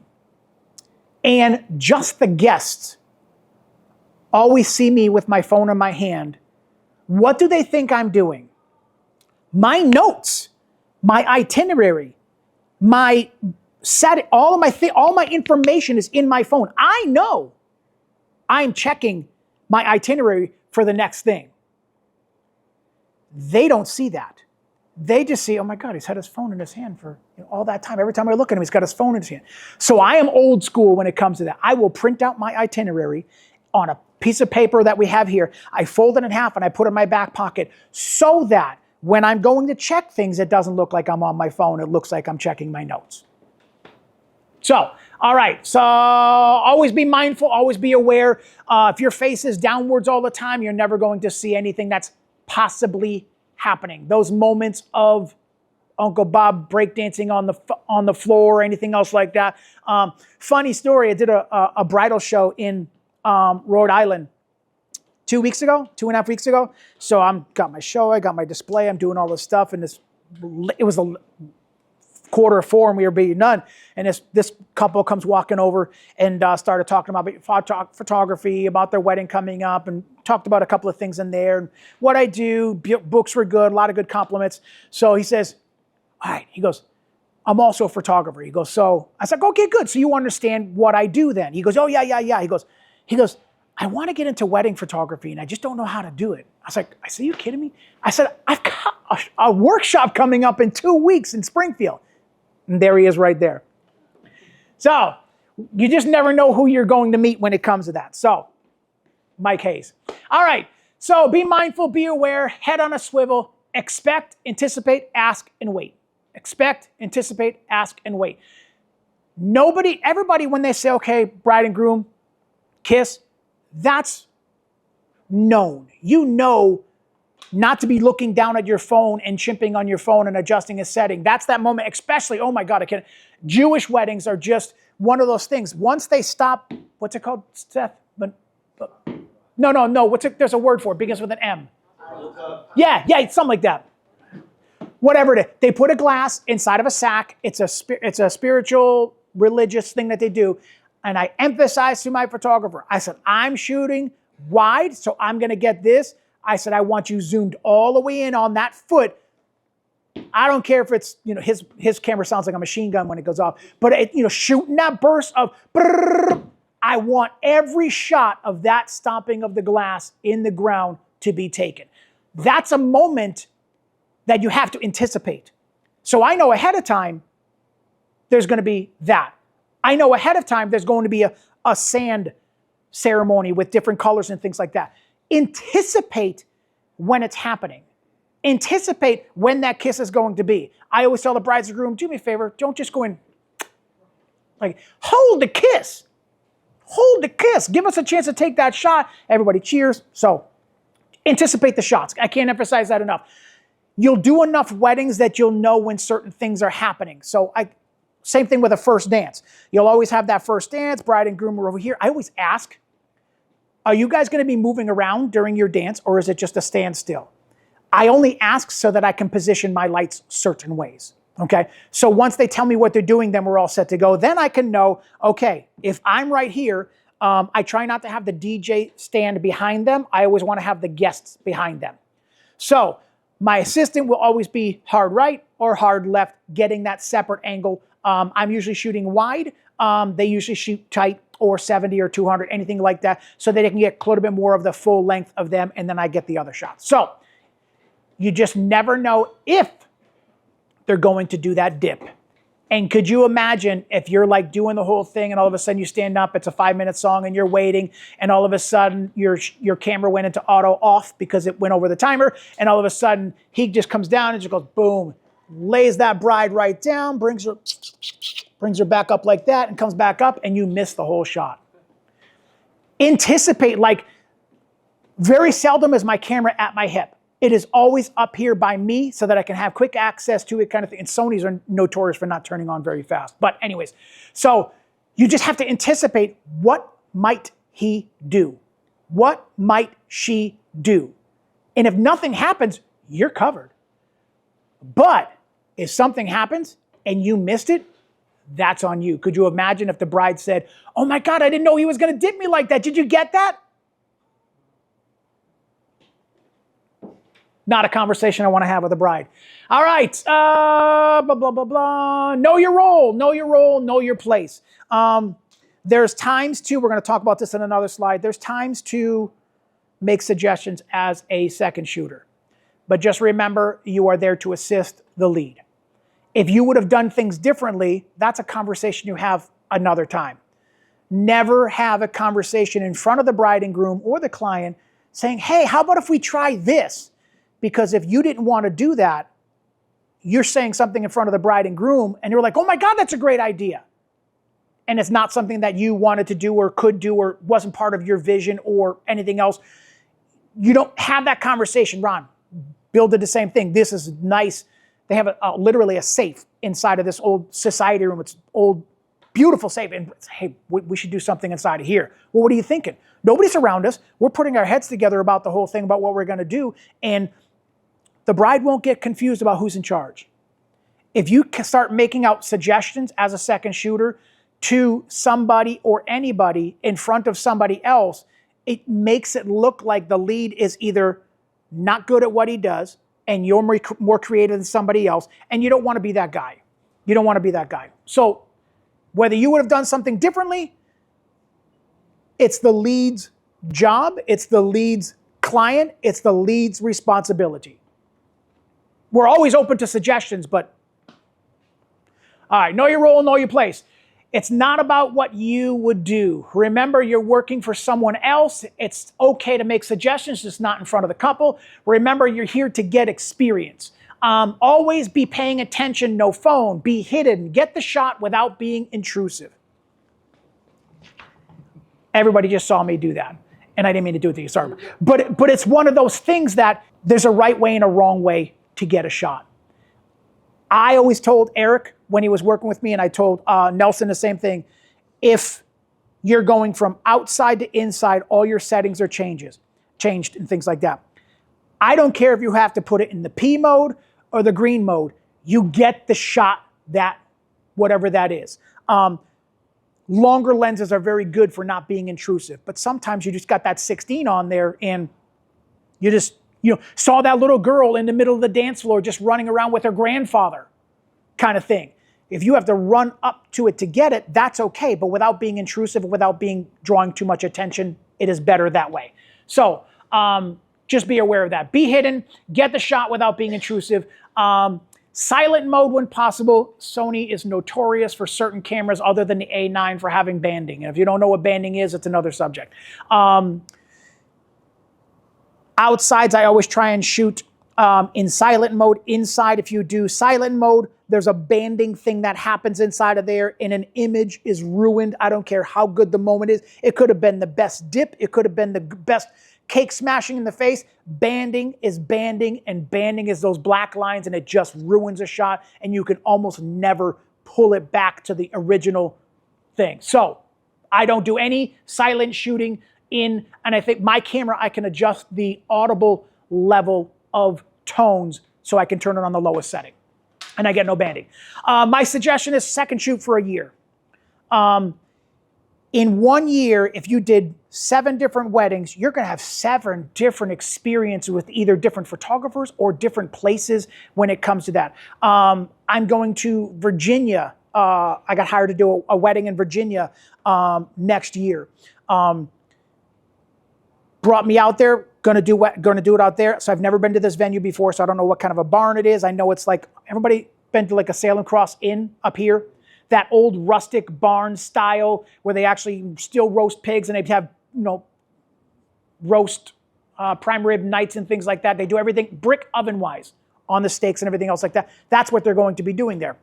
and just the guests always see me with my phone in my hand, what do they think I'm doing? My notes, my itinerary, My all my information is in my phone. I know I'm checking my itinerary for the next thing. They don't see that. They just see, oh my God, he's had his phone in his hand for all that time. Every time I look at him, he's got his phone in his hand. So I am old school when it comes to that. I will print out my itinerary on a piece of paper that we have here. I fold it in half and I put it in my back pocket so that when I'm going to check things, it doesn't look like I'm on my phone. It looks like I'm checking my notes. So, all right. So always be mindful, always be aware. If your face is downwards all the time, you're never going to see anything that's possibly happening. Those moments of Uncle Bob breakdancing on the floor or anything else like that. Funny story, I did a bridal show in Rhode Island 2.5 weeks ago. So got my show, I got my display, I'm doing all this stuff, and it was a 3:45 and we were being done. And this couple comes walking over and started talking about photography, about their wedding coming up, and talked about a couple of things in there. And what I do, books were good, a lot of good compliments. So he says, all right, he goes, I'm also a photographer. He goes, so I was like, okay, good. So you understand what I do then? He goes, oh, yeah. He goes, I want to get into wedding photography and I just don't know how to do it. I said, are you kidding me? I said, I've got a workshop coming up in 2 weeks in Springfield. And there he is right there. So you just never know who you're going to meet when it comes to that. So Mike Hayes. All right. So be mindful, be aware, head on a swivel, expect, anticipate, ask, and wait. Expect, anticipate, ask, and wait. Everybody, when they say, okay, bride and groom, kiss, that's known. You know not to be looking down at your phone and chimping on your phone and adjusting a setting. That's that moment, especially, oh my God, Jewish weddings are just one of those things. Once they stop, what's it called, Seth? No. There's a word for it, begins with an M. Yeah, something like that. Whatever it is. They put a glass inside of a sack. It's a spiritual, religious thing that they do. And I emphasize to my photographer, I said, I'm shooting wide, so I'm going to get this. I said, I want you zoomed all the way in on that foot. I don't care if it's, his camera sounds like a machine gun when it goes off, but shooting that burst of, I want every shot of that stomping of the glass in the ground to be taken. That's a moment that you have to anticipate. So I know ahead of time, there's going to be that. I know ahead of time, there's going to be a sand ceremony with different colors and things like that. Anticipate when it's happening. Anticipate when that kiss is going to be. I always tell the brides and groom, do me a favor, don't just go in, hold the kiss. Hold the kiss. Give us a chance to take that shot. Everybody cheers. So anticipate the shots. I can't emphasize that enough. You'll do enough weddings that you'll know when certain things are happening. So same thing with a first dance. You'll always have that first dance, bride and groom are over here. I always ask, are you guys going to be moving around during your dance, or is it just a standstill? I only ask so that I can position my lights certain ways. Okay? So once they tell me what they're doing, then we're all set to go. Then I can know, okay, if I'm right here, I try not to have the DJ stand behind them. I always want to have the guests behind them. So my assistant will always be hard right or hard left, getting that separate angle. I'm usually shooting wide. They usually shoot tight or 70 or 200, anything like that, so that they can get a little bit more of the full length of them, and then I get the other shots. So you just never know if they're going to do that dip. And could you imagine if you're doing the whole thing and all of a sudden you stand up, it's a 5-minute song and you're waiting, and all of a sudden your camera went into auto off because it went over the timer, and all of a sudden he just comes down and just goes boom, lays that bride right down, brings her back up like that and comes back up, and you miss the whole shot. Anticipate, very seldom is my camera at my hip. It is always up here by me so that I can have quick access to it kind of thing. And Sonys are notorious for not turning on very fast. But anyways, so you just have to anticipate, what might he do? What might she do? And if nothing happens, you're covered. But if something happens and you missed it, that's on you. Could you imagine if the bride said, oh my God, I didn't know he was going to dip me like that. Did you get that? Not a conversation I want to have with a bride. All right, blah, blah, blah, blah. Know your role, know your role, know your place. There's times to, we're going to talk about this in another slide, there's times to make suggestions as a second shooter. But just remember, you are there to assist the lead. If you would have done things differently, that's a conversation you have another time. Never have a conversation in front of the bride and groom or the client saying, hey, how about if we try this? Because if you didn't want to do that, you're saying something in front of the bride and groom and you're like, oh my God, that's a great idea. And it's not something that you wanted to do or could do or wasn't part of your vision or anything else. You don't have that conversation. Ron, Bill did the same thing. This is nice. They have literally a safe inside of this old society room. It's old, beautiful safe. And hey, we should do something inside of here. Well, what are you thinking? Nobody's around us. We're putting our heads together about the whole thing, about what we're going to do. And the bride won't get confused about who's in charge. If you start making out suggestions as a second shooter to somebody or anybody in front of somebody else, it makes it look like the lead is either not good at what he does and you're more creative than somebody else, and you don't want to be that guy. You don't want to be that guy. So whether you would have done something differently, it's the lead's job, it's the lead's client, it's the lead's responsibility. We're always open to suggestions, but all right, know your role, know your place. It's not about what you would do. Remember, you're working for someone else. It's okay to make suggestions, just not in front of the couple. Remember, you're here to get experience. Always be paying attention, no phone, be hidden, get the shot without being intrusive. Everybody just saw me do that. And I didn't mean to do it to you, sorry. But it's one of those things that there's a right way and a wrong way to get a shot. I always told Eric when he was working with me, and I told Nelson the same thing, if you're going from outside to inside, all your settings are changed and things like that. I don't care if you have to put it in the P mode or the green mode. You get the shot, that whatever that is. Longer lenses are very good for not being intrusive, but sometimes you just got that 16 on there and you just saw that little girl in the middle of the dance floor just running around with her grandfather kind of thing. If you have to run up to it to get it, that's okay, but without being intrusive, without drawing too much attention, it is better that way. So just be aware of that. Be hidden, get the shot without being intrusive. Silent mode when possible. Sony is notorious for certain cameras other than the A9 for having banding. And if you don't know what banding is, it's another subject. Outsides, I always try and shoot in silent mode. Inside, if you do silent mode, there's a banding thing that happens inside of there and an image is ruined. I don't care how good the moment is. It could have been the best dip. It could have been the best cake smashing in the face. Banding is banding, and banding is those black lines, and it just ruins a shot, and you can almost never pull it back to the original thing. So I don't do any silent shooting and I think my camera, I can adjust the audible level of tones so I can turn it on the lowest setting, and I get no banding. My suggestion is second shoot for a year. In 1 year, if you did 7 different weddings, you're going to have 7 different experiences with either different photographers or different places when it comes to that. I'm going to Virginia. I got hired to do a wedding in Virginia next year. Brought me out there, gonna do it out there. So I've never been to this venue before, so I don't know what kind of a barn it is. I know it's like, everybody been to like a Salem Cross Inn up here? That old rustic barn style where they actually still roast pigs and they have, roast prime rib nights and things like that. They do everything brick oven wise on the steaks and everything else like that. That's what they're going to be doing there.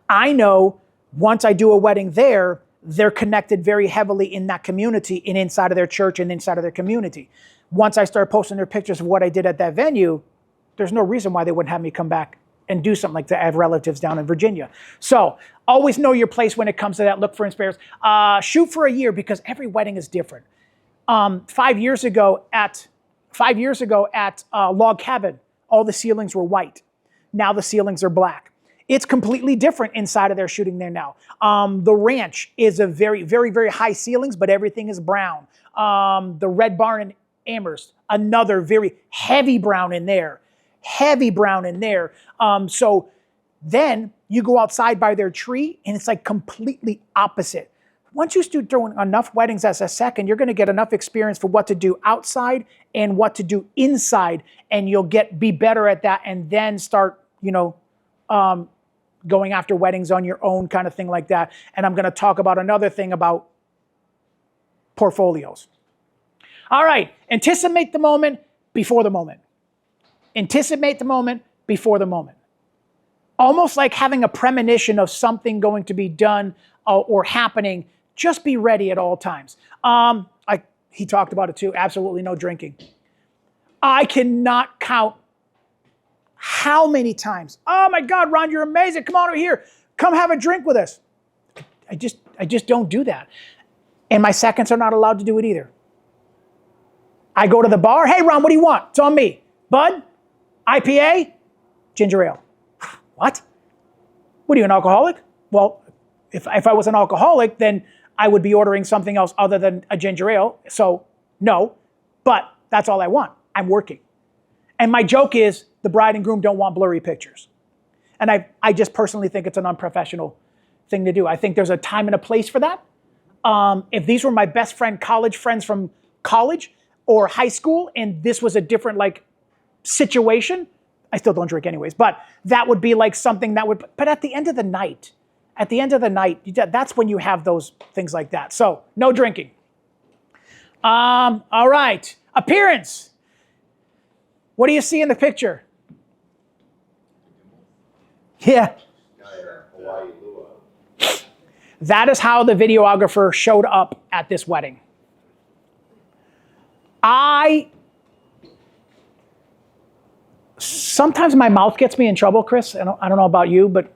I know once I do a wedding there, they're connected very heavily in that community and inside of their church and inside of their community. Once I start posting their pictures of what I did at that venue, there's no reason why they wouldn't have me come back and do something like that. I have relatives down in Virginia. So always know your place when it comes to that. Look for inspirators. Shoot for a year because every wedding is different. 5 years ago at Log Cabin, all the ceilings were white. Now the ceilings are black. It's completely different inside of their shooting there now. The ranch is a very, very, very high ceilings, but everything is brown. The Red Barn Amherst, another very heavy brown in there. Heavy brown in there. So then you go outside by their tree and it's like completely opposite. Once you start doing enough weddings as a second, you're going to get enough experience for what to do outside and what to do inside, and you'll be better at that, and then start, going after weddings on your own, kind of thing like that. And I'm going to talk about another thing about portfolios. All right, anticipate the moment before the moment. Anticipate the moment before the moment. Almost like having a premonition of something going to be done or happening. Just be ready at all times. He talked about it too. Absolutely no drinking. I cannot count how many times. Oh my God, Ron, you're amazing. Come on over here. Come have a drink with us. I just don't do that. And my seconds are not allowed to do it either. I go to the bar. Hey, Ron, what do you want? It's on me. Bud, IPA, ginger ale. What? What are you, an alcoholic? Well, if I was an alcoholic, then I would be ordering something else other than a ginger ale. So no, but that's all I want. I'm working. And my joke is the bride and groom don't want blurry pictures. And I just personally think it's an unprofessional thing to do. I think there's a time and a place for that. If these were my best friend, college friends from college or high school, and this was a different situation, I still don't drink anyways, but that would be like something that would, but at the end of the night, that's when you have those things like that. So no drinking. All right, appearance. What do you see in the picture? Yeah. That is how the videographer showed up at this wedding. Sometimes my mouth gets me in trouble, Chris. I don't know about you, but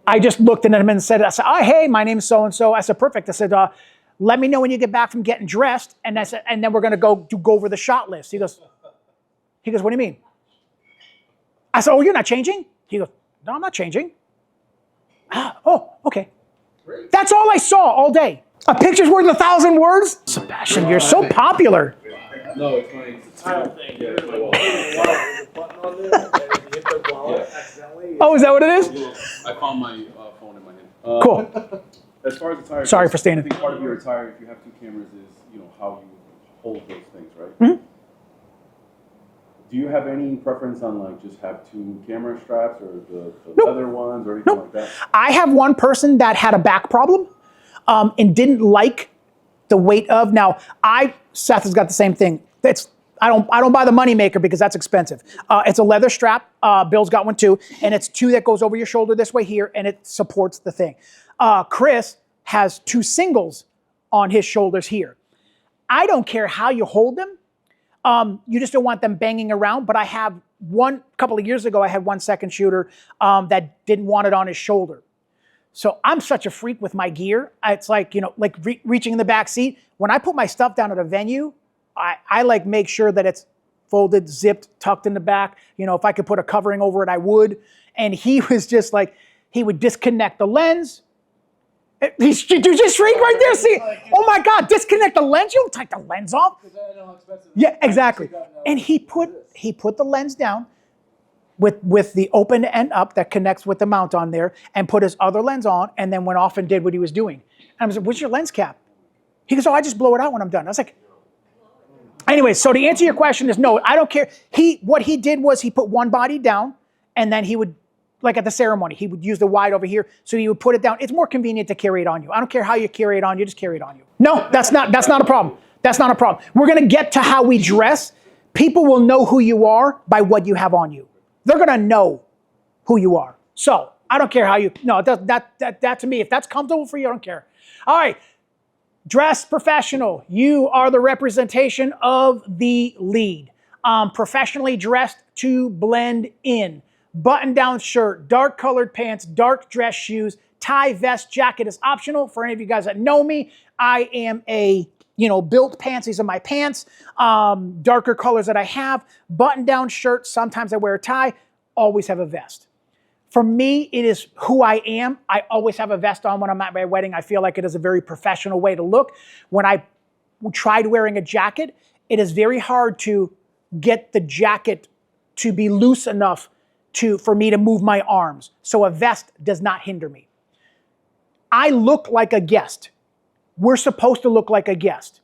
I just looked at him and said, oh, hey, my name's so-and-so. I said, perfect. I said, let me know when you get back from getting dressed. And I said, and then we're going to go over the shot list. He goes, what do you mean? I said, oh, you're not changing? He goes, no, I'm not changing. Oh, okay. Great. That's all I saw all day. A picture's worth 1,000 words? Sebastian, you're so popular. No, it's my tile thing. Yeah, it's my wallet. There's a button on there, and if you hit the wallet accidentally. Oh, is that what it is? I found my phone in my hand. Cool. As far as attire, Sorry for staying. I think part of your attire, if you have two cameras, is how you hold those things, right? Mm-hmm. Do you have any preference on just have two camera straps or the leather ones or anything like that? I have one person that had a back problem and didn't like the weight of. Now, Seth has got the same thing. I don't buy the Moneymaker because that's expensive. It's a leather strap. Bill's got one too, and it's two that goes over your shoulder this way here, and it supports the thing. Chris has two singles on his shoulders here. I don't care how you hold them. You just don't want them banging around, but I have a couple of years ago, I had one second shooter that didn't want it on his shoulder. So I'm such a freak with my gear. It's like, reaching in the back seat. When I put my stuff down at a venue, I make sure that it's folded, zipped, tucked in the back. If I could put a covering over it, I would. And he was just he would disconnect the lens. Did you just shriek right there? See? Oh my God, disconnect the lens? You don't take the lens off. Yeah, exactly. And he put the lens down with the open end up that connects with the mount on there and put his other lens on and then went off and did what he was doing. And I was like, what's your lens cap? He goes, oh, I just blow it out when I'm done. I was like, anyway, so to answer your question is no, I don't care. What he did was he put one body down and then he would, like at the ceremony, he would use the wide over here, so he would put it down. It's more convenient to carry it on you. I don't care how you carry it on you, just carry it on you. No, that's not a problem. That's not a problem. We're gonna get to how we dress. People will know who you are by what you have on you. They're gonna know who you are. So I don't care how you, no, that to me, if that's comfortable for you, I don't care. All right, dress professional. You are the representation of the lead. Professionally dressed to blend in. Button-down shirt, dark colored pants, dark dress shoes, tie, vest, jacket is optional. For any of you guys that know me, I am a, built pants. These are my pants. Darker colors that I have. Button-down shirt, sometimes I wear a tie, always have a vest. For me, it is who I am. I always have a vest on when I'm at my wedding. I feel like it is a very professional way to look. When I tried wearing a jacket, it is very hard to get the jacket to be loose enough for me to move my arms. So a vest does not hinder me. I look like a guest. We're supposed to look like a guest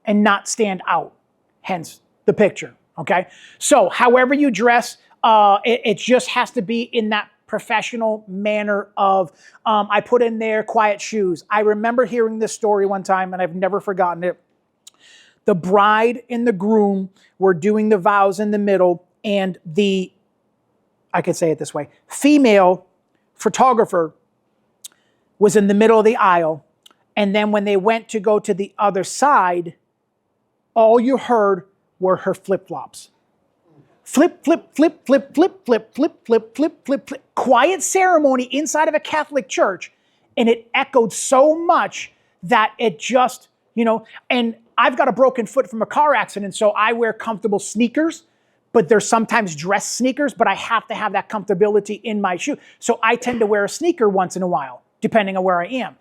and not stand out, hence the picture, okay? So however you dress, it just has to be in that professional manner of, I put in there quiet shoes. I remember hearing this story one time and I've never forgotten it. The bride and the groom were doing the vows in the middle, and I could say it this way, female photographer was in the middle of the aisle, and then when they went to go to the other side, all you heard were her flip-flops. Flip, flip, flip, flip, flip, flip, flip, flip, flip, flip, flip. Quiet ceremony inside of a Catholic church, and it echoed so much that it just, and I've got a broken foot from a car accident, so I wear comfortable sneakers, but there's sometimes dress sneakers, but I have to have that comfortability in my shoe. So I tend to wear a sneaker once in a while, depending on where I am.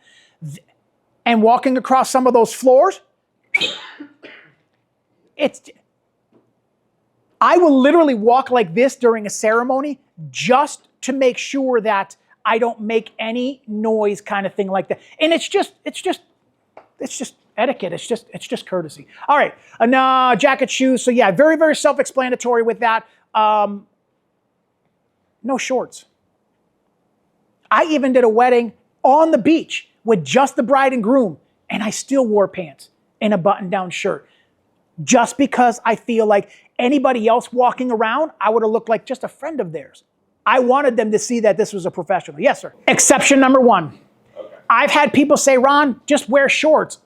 And walking across some of those floors, I will literally walk like this during a ceremony just to make sure that I don't make any noise, kind of thing like that. And it's just etiquette. It's just courtesy. All right, jacket, shoes. So yeah, very, very self-explanatory with that. No shorts. I even did a wedding on the beach with just the bride and groom, and I still wore pants and a button-down shirt. Just because I feel like anybody else walking around, I would have looked like just a friend of theirs. I wanted them to see that this was a professional. Yes, sir. Exception number one. Okay. I've had people say, Ron, just wear shorts.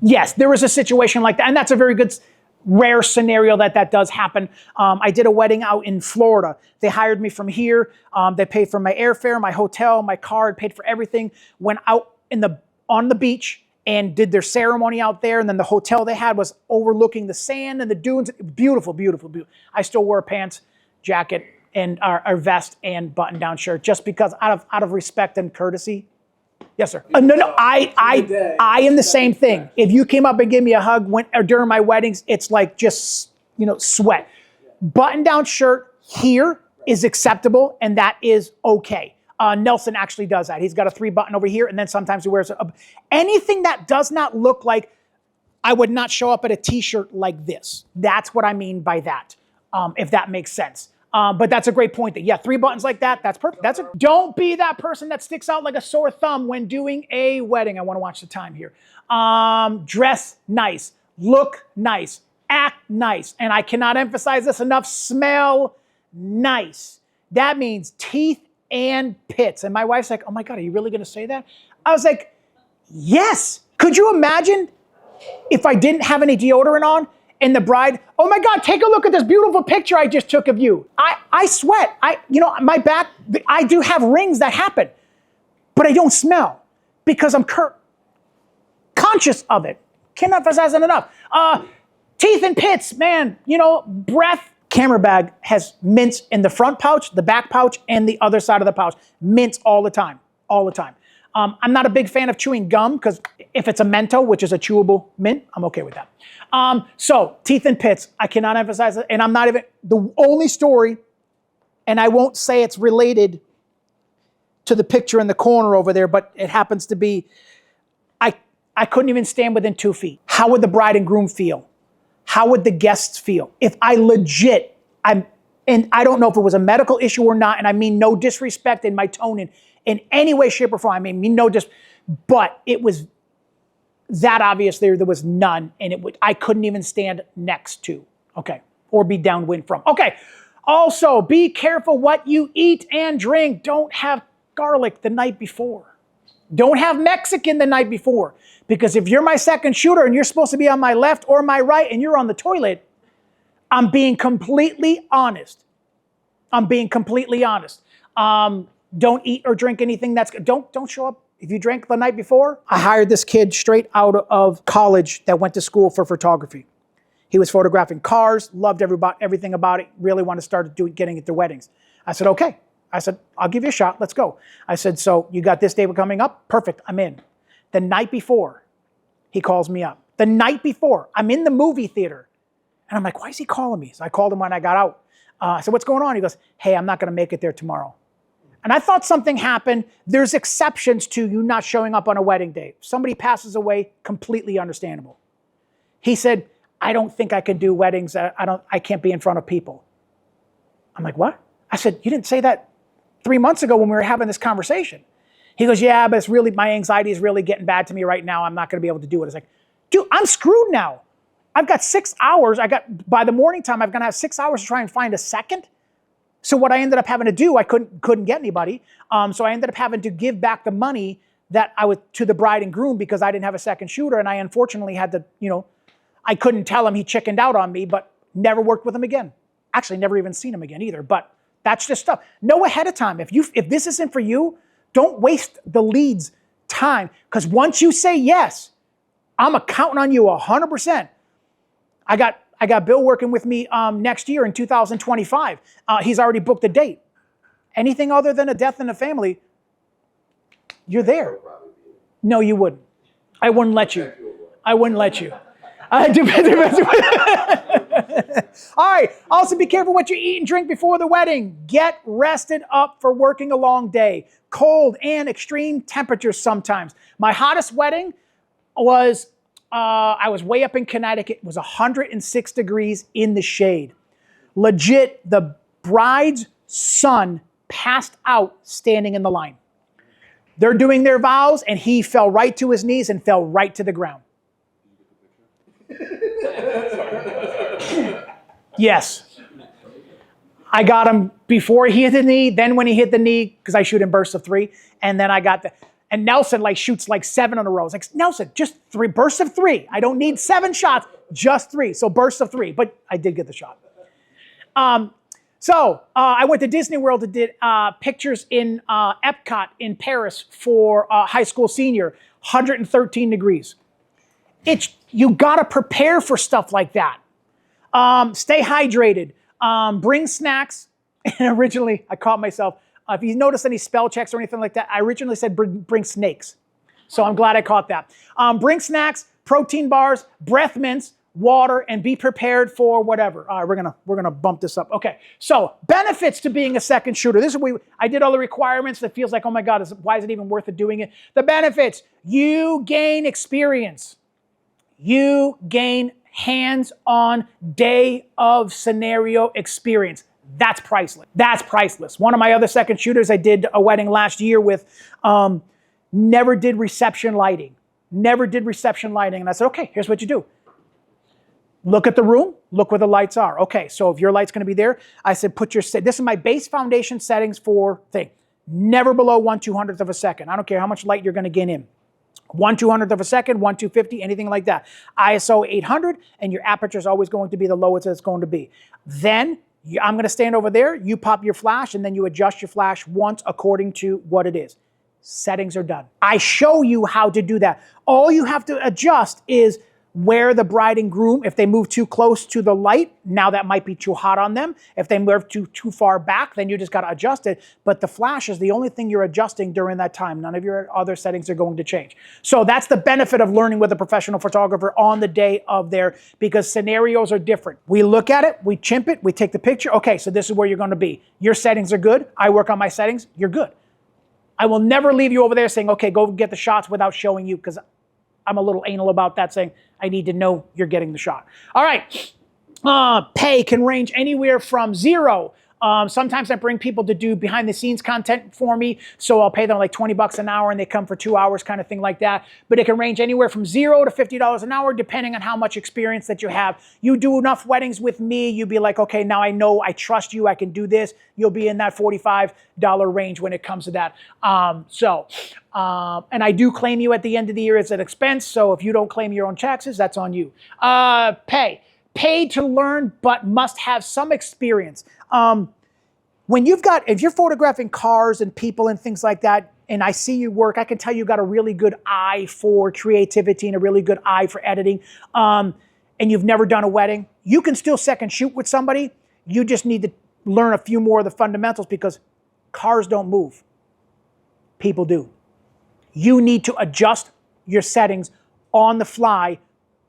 Yes, there was a situation like that, and that's a very good, rare scenario that does happen. I did a wedding out in Florida. They hired me from here. They paid for my airfare, my hotel, my card, paid for everything. Went out on the beach and did their ceremony out there, and then the hotel they had was overlooking the sand and the dunes. Beautiful, beautiful, beautiful. I still wore pants, jacket, and our vest and button-down shirt just because out of respect and courtesy. Yes, sir. No, I am the same thing. If you came up and gave me a hug during my weddings, it's like just, sweat. Button-down shirt here is acceptable, and that is okay. Nelson actually does that. He's got a 3-button over here, and then sometimes he wears anything that does not look like I would not show up at a t-shirt like this. That's what I mean by that, if that makes sense. But that's a great point. 3 buttons like that, that's perfect. Don't be that person that sticks out like a sore thumb when doing a wedding. I want to watch the time here. Dress nice, look nice, act nice. And I cannot emphasize this enough, smell nice. That means teeth and pits. And my wife's like, oh my God, are you really going to say that? I was like, yes. Could you imagine if I didn't have any deodorant on? And the bride, oh my God, take a look at this beautiful picture I just took of you. I sweat. My back, I do have rings that happen, but I don't smell because I'm conscious of it. Can't emphasize it enough. Teeth and pits, man, breath. Camera bag has mints in the front pouch, the back pouch, and the other side of the pouch. Mints all the time, all the time. I'm not a big fan of chewing gum because if it's a Mento, which is a chewable mint, I'm okay with that. So teeth and pits, I cannot emphasize it. And I'm not even, the only story, and I won't say it's related to the picture in the corner over there, but it happens to be, I couldn't even stand within 2 feet. How would the bride and groom feel? How would the guests feel? If I legit, and I don't know if it was a medical issue or not, and I mean no disrespect in my tone in any way, shape, or form. I mean no but it was that obvious there was none, and I couldn't even stand next to, okay, or be downwind from. Okay, also be careful what you eat and drink. Don't have garlic the night before. Don't have Mexican the night before, because if you're my second shooter and you're supposed to be on my left or my right and you're on the toilet, I'm being completely honest. I'm being completely honest. Don't eat or drink anything don't show up. If you drank the night before, I hired this kid straight out of college that went to school for photography. He was photographing cars, loved everything about it, really wanted to start getting into weddings. I said, okay. I said, I'll give you a shot, let's go. I said, so you got this day coming up? Perfect, I'm in. The night before, he calls me up. The night before, I'm in the movie theater. And I'm like, why is he calling me? So I called him when I got out. I said, what's going on? He goes, hey, I'm not going to make it there tomorrow. And I thought something happened. There's exceptions to you not showing up on a wedding day. If somebody passes away, completely understandable. He said, I don't think I can do weddings. I can't be in front of people. I'm like, what? I said, you didn't say that 3 months ago when we were having this conversation. He goes, yeah, but it's really, my anxiety is really getting bad to me right now. I'm not going to be able to do it. It's like, dude, I'm screwed now. I've got 6 hours. By the morning time, I'm going to have 6 hours to try and find a second. So what I ended up having to do, I couldn't get anybody. So I ended up having to give back the money that I was to the bride and groom because I didn't have a second shooter. And I unfortunately had to, I couldn't tell him he chickened out on me, but never worked with him again. Actually, never even seen him again either. But that's just stuff. Know ahead of time. If this isn't for you, don't waste the lead's time. Because once you say yes, I'm counting on you 100%. I got Bill working with me next year in 2025. He's already booked a date. Anything other than a death in the family, you're there. No, you wouldn't. I wouldn't let you. I wouldn't let you. All right. Also be careful what you eat and drink before the wedding. Get rested up for working a long day. Cold and extreme temperatures sometimes. My hottest wedding was, I was way up in Connecticut. It was 106 degrees in the shade. Legit, the bride's son passed out standing in the line. They're doing their vows, and he fell right to his knees and fell right to the ground. Yes. I got him before he hit the knee, then when he hit the knee, because I shoot in bursts of 3, and then I got and Nelson shoots 7 in a row. I was like, Nelson, just 3 bursts of 3. I don't need 7 shots, just 3. So bursts of 3, but I did get the shot. I went to Disney World and did pictures in Epcot in Paris for high school senior, 113 degrees. You got to prepare for stuff like that. Stay hydrated. Bring snacks. And originally, I caught myself. If you notice any spell checks or anything like that, I originally said bring snakes. So I'm glad I caught that. Bring snacks, protein bars, breath mints, water, and be prepared for whatever. All right, we're gonna bump this up. Okay, so benefits to being a second shooter. This is I did all the requirements. That feels like, oh my God, why is it even worth it doing it? The benefits: you gain experience. You gain hands-on day of scenario experience. That's priceless. That's priceless. One of my other second shooters, I did a wedding last year with, never did reception lighting. Never did reception lighting. And I said, okay, here's what you do. Look at the room, look where the lights are. Okay, so if your light's gonna be there, I said, this is my base foundation settings for thing. Never below 1/200th of a second. I don't care how much light you're gonna get in. 1/200th of a second, 1/250, anything like that. ISO 800, and your aperture is always going to be the lowest it's going to be. Then I'm going to stand over there, you pop your flash, and then you adjust your flash once according to what it is. Settings are done. I show you how to do that. All you have to adjust is where the bride and groom, if they move too close to the light, now that might be too hot on them. If they move too far back, then you just got to adjust it. But the flash is the only thing you're adjusting during that time. None of your other settings are going to change. So that's the benefit of learning with a professional photographer on the day of there, because scenarios are different. We look at it, we chimp it, we take the picture. Okay, so this is where you're going to be. Your settings are good. I work on my settings. You're good. I will never leave you over there saying, okay, go get the shots without showing you, because I'm a little anal about that, saying I need to know you're getting the shot. All right. Pay can range anywhere from 0. Sometimes I bring people to do behind the scenes content for me. So I'll pay them like $20 an hour and they come for 2 hours, kind of thing like that. But it can range anywhere from 0 to $50 an hour, depending on how much experience that you have. You do enough weddings with me, you'll be like, okay, now I know, I trust you, I can do this. You'll be in that $45 range when it comes to that. And I do claim you at the end of the year as an expense. So if you don't claim your own taxes, that's on you. Pay. Paid to learn, but must have some experience. If you're photographing cars and people and things like that, and I see you work, I can tell you got a really good eye for creativity and a really good eye for editing, and you've never done a wedding, you can still second shoot with somebody. You just need to learn a few more of the fundamentals, because cars don't move. People do. You need to adjust your settings on the fly.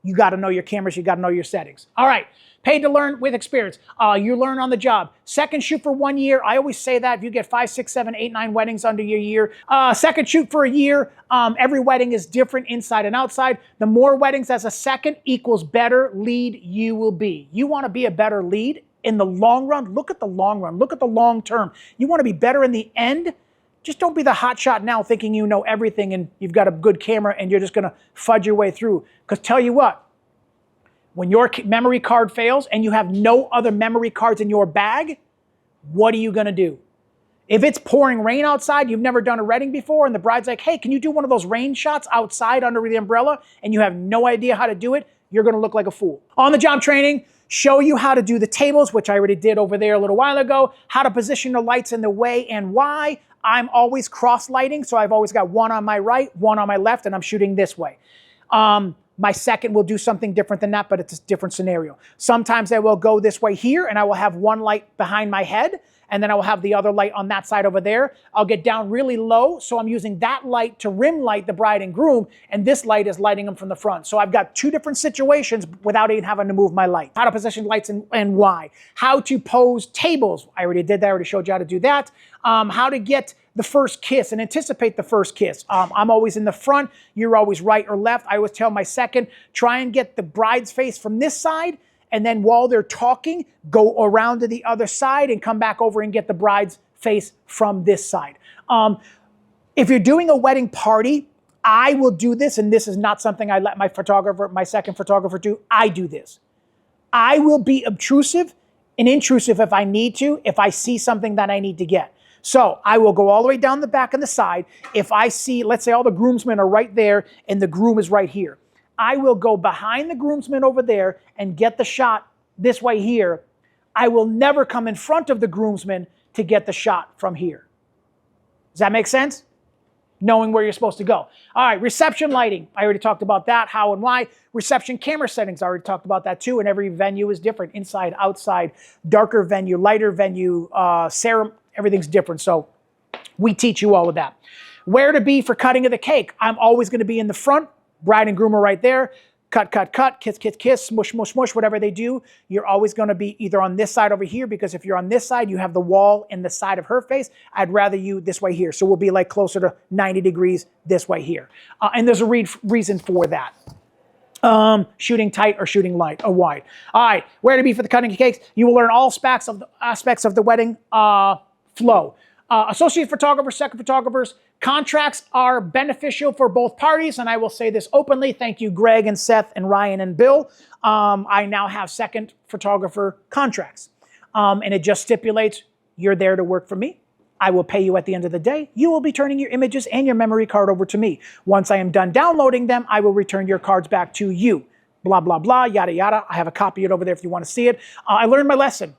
You got to know your cameras. You got to know your settings. All right. Paid to learn with experience. You learn on the job. Second shoot for 1 year. I always say that if you get 5, 6, 7, 8, 9 weddings under your year. Second shoot for a year. Every wedding is different inside and outside. The more weddings as a second equals better lead you will be. You want to be a better lead in the long run. Look at the long run. Look at the long term. You want to be better in the end. Just don't be the hot shot now thinking you know everything and you've got a good camera and you're just going to fudge your way through. Because tell you what, when your memory card fails and you have no other memory cards in your bag, what are you going to do? If it's pouring rain outside, you've never done a wedding before, and the bride's like, hey, can you do one of those rain shots outside under the umbrella, and you have no idea how to do it, you're going to look like a fool. On the job training, show you how to do the tables, which I already did over there a little while ago, how to position the lights in the way and why. I'm always cross lighting, so I've always got one on my right, one on my left, and I'm shooting this way. My second will do something different than that, but it's a different scenario. Sometimes I will go this way here, and I will have one light behind my head, and then I will have the other light on that side over there. I'll get down really low, so I'm using that light to rim light the bride and groom, and this light is lighting them from the front. So I've got two different situations without even having to move my light. How to position lights and why. How to pose tables. I already did that. I already showed you how to do that. How to get the first kiss and anticipate the first kiss. I'm always in the front. You're always right or left. I always tell my second, try and get the bride's face from this side, and then while they're talking, go around to the other side and come back over and get the bride's face from this side. If you're doing a wedding party, I will do this, and this is not something I let my second photographer do. I do this. I will be obtrusive and intrusive if I need to, if I see something that I need to get. So I will go all the way down the back and the side. If I see, let's say all the groomsmen are right there and the groom is right here. I will go behind the groomsmen over there and get the shot this way here. I will never come in front of the groomsmen to get the shot from here. Does that make sense? Knowing where you're supposed to go. All right, reception lighting. I already talked about that, how and why. Reception camera settings, I already talked about that too, and every venue is different. Inside, outside, darker venue, lighter venue, everything's different, so we teach you all of that. Where to be for cutting of the cake. I'm always going to be in the front. Bride and groom are right there. Cut, cut, cut, kiss, kiss, kiss, smush, smush, smush, whatever they do. You're always going to be either on this side over here, because if you're on this side, you have the wall in the side of her face. I'd rather you this way here. So we'll be like closer to 90 degrees this way here. And there's a reason for that. Shooting tight or shooting light or wide. All right, where to be for the cutting of cakes. You will learn all aspects of the wedding flow. Associate photographers, second photographers, contracts are beneficial for both parties, and I will say this openly. Thank you, Greg and Seth and Ryan and Bill. I now have second photographer contracts, and it just stipulates you're there to work for me. I will pay you at the end of the day. You will be turning your images and your memory card over to me. Once I am done downloading them, I will return your cards back to you. Blah, blah, blah, yada, yada. I have a copy of it over there if you want to see it. I learned my lesson.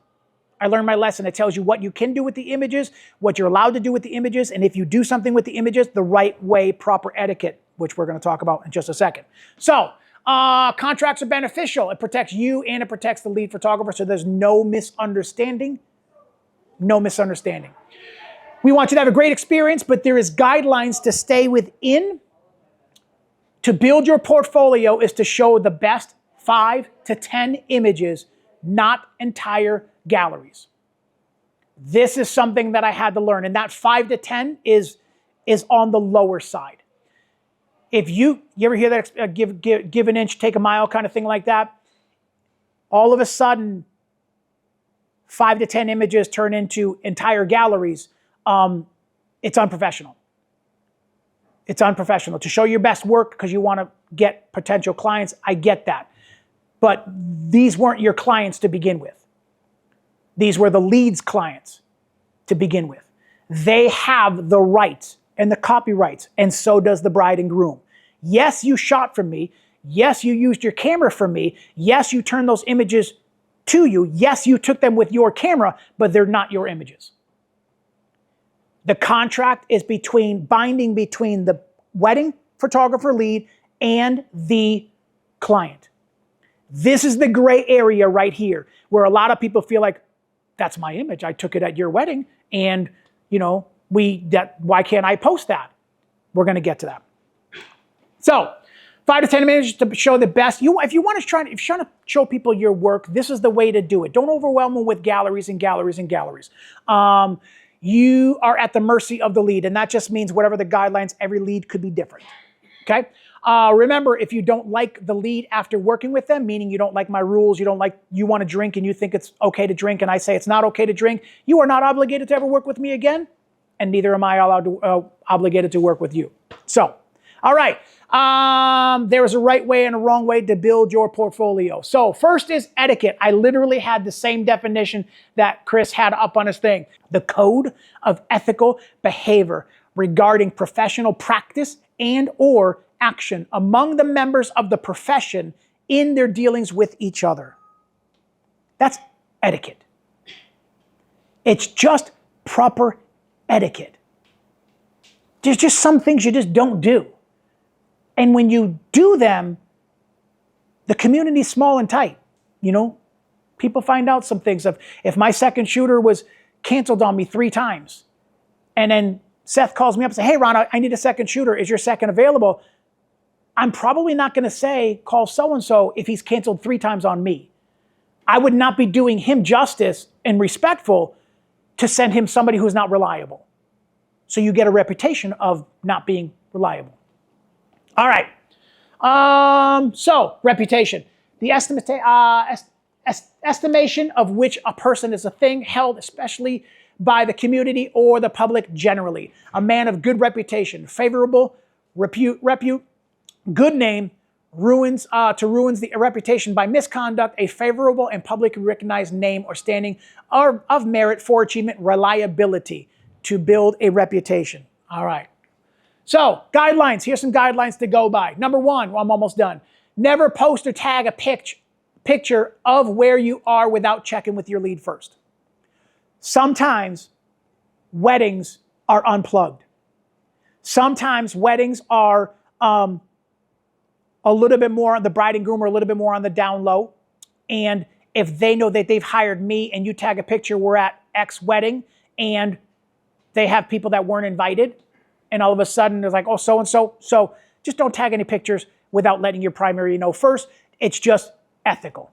It tells you what you can do with the images, what you're allowed to do with the images, and if you do something with the images, the right way, proper etiquette, which we're going to talk about in just a second. So, contracts are beneficial. It protects you and it protects the lead photographer, so there's no misunderstanding. No misunderstanding. We want you to have a great experience, but there is guidelines to stay within. To build your portfolio is to show the best 5 to 10 images, not entire galleries. This is something that I had to learn, and that 5 to 10 is on the lower side. If you ever hear that give an inch, take a mile kind of thing like that, all of a sudden 5 to 10 images turn into entire galleries. It's unprofessional. It's unprofessional. To show your best work because you want to get potential clients, I get that. But these weren't your clients to begin with. These were the lead's clients to begin with. They have the rights and the copyrights, and so does the bride and groom. Yes, you shot from me. Yes, you used your camera from me. Yes, you turned those images to you. Yes, you took them with your camera, but they're not your images. The contract is binding between the wedding photographer lead and the client. This is the gray area right here, where a lot of people feel like, that's my image. I took it at your wedding, and why can't I post that? We're going to get to that. So, 5 to 10 minutes to show the best. If you want to try, if you're trying to show people your work, this is the way to do it. Don't overwhelm them with galleries and galleries and galleries. You are at the mercy of the lead, and that just means whatever the guidelines, every lead could be different. Okay? Remember, if you don't like the lead after working with them, meaning you don't like my rules, you want to drink and you think it's okay to drink, and I say it's not okay to drink, you are not obligated to ever work with me again, and neither am I obligated to work with you. So, all right. There is a right way and a wrong way to build your portfolio. So first is etiquette. I literally had the same definition that Chris had up on his thing. The code of ethical behavior regarding professional practice and or action among the members of the profession in their dealings with each other. That's etiquette. It's just proper etiquette. There's just some things you just don't do. And when you do them, the community's small and tight. You know, people find out some things. If my second shooter was canceled on me 3 times, and then Seth calls me up and says, hey, Ron, I need a second shooter. Is your second available? I'm probably not going to say, call so-and-so if he's canceled 3 times on me. I would not be doing him justice and respectful to send him somebody who's not reliable. So you get a reputation of not being reliable. All right. So reputation, the estimation of which a person is a thing held especially by the community or the public generally. A man of good reputation, favorable repute, good name, ruins the reputation by misconduct, a favorable and publicly recognized name or standing of merit for achievement, reliability to build a reputation. All right. So, guidelines. Here's some guidelines to go by. Number 1, I'm almost done. Never post or tag a picture of where you are without checking with your lead first. Sometimes weddings are unplugged. Sometimes weddings are a little bit more on the bride and groom, or a little bit more on the down low. And if they know that they've hired me and you tag a picture, we're at X wedding, and they have people that weren't invited, and all of a sudden they're like, oh, so-and-so. So just don't tag any pictures without letting your primary know first. It's just ethical.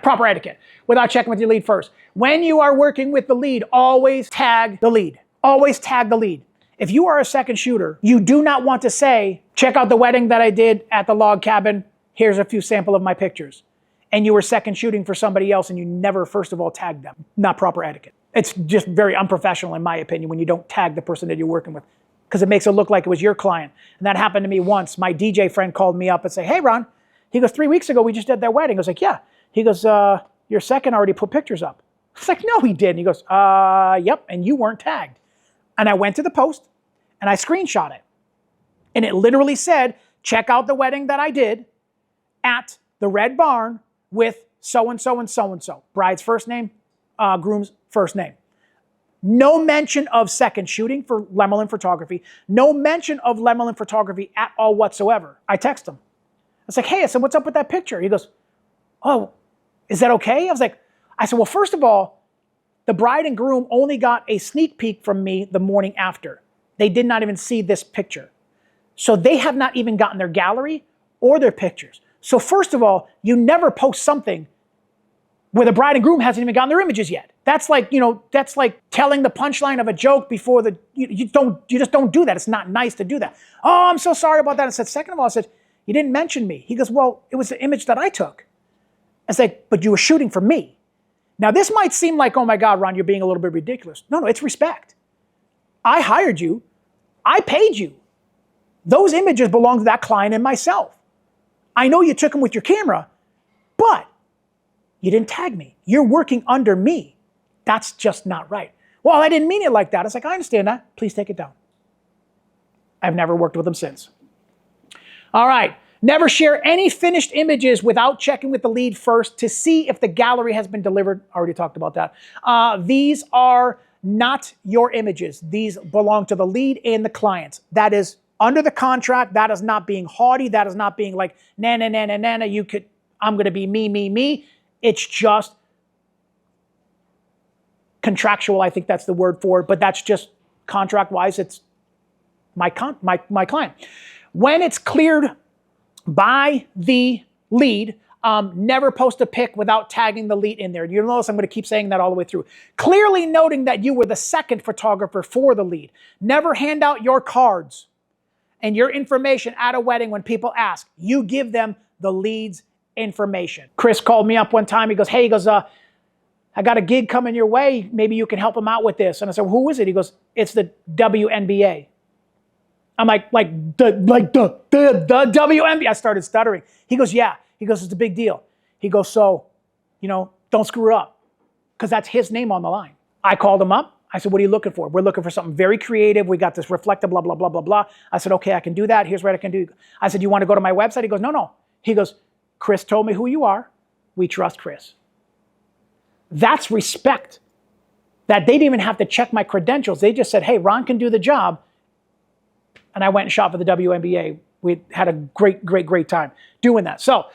Proper etiquette. Without checking with your lead first. When you are working with the lead, always tag the lead. Always tag the lead. If you are a second shooter, you do not want to say, check out the wedding that I did at the log cabin. Here's a few sample of my pictures. And you were second shooting for somebody else and you never, first of all, tagged them. Not proper etiquette. It's just very unprofessional, in my opinion, when you don't tag the person that you're working with, because it makes it look like it was your client. And that happened to me once. My DJ friend called me up and said, hey, Ron, he goes, 3 weeks ago, we just did their wedding. I was like, yeah. He goes, your second already put pictures up. I was like, no, he didn't. He goes, yep, and you weren't tagged. And I went to the post and I screenshot it. And it literally said, check out the wedding that I did at the Red Barn with so-and-so and so-and-so. Bride's first name, groom's first name. No mention of second shooting for Lemelin Photography. No mention of Lemelin Photography at all whatsoever. I text him. I was like, hey, I said, what's up with that picture? He goes, oh, is that okay? I said, well, first of all, the bride and groom only got a sneak peek from me the morning after. They did not even see this picture. So they have not even gotten their gallery or their pictures. So first of all, you never post something where the bride and groom hasn't even gotten their images yet. That's like, that's like telling the punchline of a joke before you just don't do that. It's not nice to do that. Oh, I'm so sorry about that. I said, second of all, I said, you didn't mention me. He goes, well, it was the image that I took. I said, but you were shooting for me. Now this might seem like, oh my God, Ron, you're being a little bit ridiculous. No, it's respect. I hired you. I paid you. Those images belong to that client and myself. I know you took them with your camera, but you didn't tag me. You're working under me. That's just not right. Well, I didn't mean it like that. I was like, I understand that. Please take it down. I've never worked with them since. All right. Never share any finished images without checking with the lead first to see if the gallery has been delivered. Already talked about that. These are not your images. These belong to the lead and the clients. That is under the contract. That is not being haughty. That is not being like, nah, I'm going to be me. It's just contractual. I think that's the word for it, but that's just contract-wise. It's my client. When it's cleared by the lead, never post a pic without tagging the lead in there. You'll notice I'm going to keep saying that all the way through. Clearly noting that you were the second photographer for the lead. Never hand out your cards and your information at a wedding when people ask. You give them the lead's information. Chris called me up one time. He goes, hey, I got a gig coming your way. Maybe you can help him out with this. And I said, well, who is it? He goes, it's the WNBA. I'm like the WNBA. I started stuttering. He goes, yeah. He goes, it's a big deal. He goes, so, don't screw it up. Because that's his name on the line. I called him up. I said, what are you looking for? We're looking for something very creative. We got this reflective, blah, blah, blah, blah, blah. I said, okay, I can do that. Here's what I can do. I said, you want to go to my website? He goes, no. He goes, Chris told me who you are. We trust Chris. That's respect. That they didn't even have to check my credentials. They just said, hey, Ron can do the job. And I went and shot for the WNBA. We had a great time doing that. So,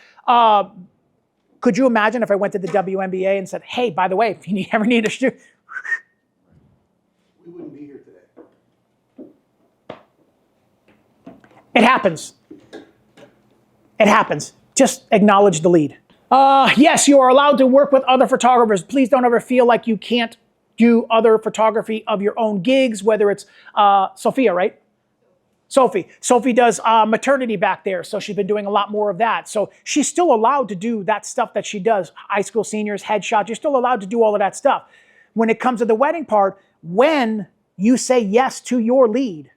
could you imagine if I went to the WNBA and said, hey, by the way, if you ever need a shoot, We wouldn't be here today. it happens. It happens. Just acknowledge the lead. Yes, you are allowed to work with other photographers. Please don't ever feel like you can't do other photography of your own gigs, whether it's Sophia, right? Sophie does maternity back there, so she's been doing a lot more of that. So she's still allowed to do that stuff that she does. High school seniors, headshots, you're still allowed to do all of that stuff. When it comes to the wedding part, when you say yes to your lead,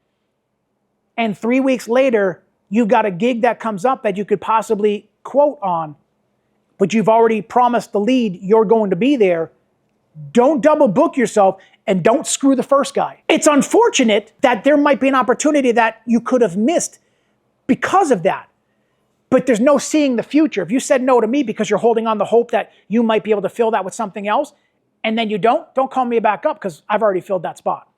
and 3 weeks later, you've got a gig that comes up that you could possibly quote on, but you've already promised the lead you're going to be there, don't double book yourself and don't screw the first guy. It's unfortunate that there might be an opportunity that you could have missed because of that. But there's no seeing the future. If you said no to me because you're holding on the hope that you might be able to fill that with something else, and then you don't call me back up because I've already filled that spot.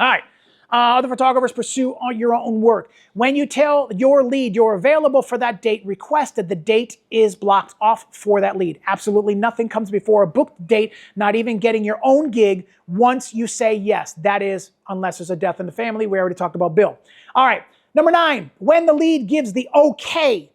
All right. Other photographers pursue your own work. When you tell your lead you're available for that date, request that the date is blocked off for that lead. Absolutely nothing comes before a booked date, not even getting your own gig once you say yes. That is, unless there's a death in the family. We already talked about Bill. All right. Number 9, when the lead gives the okay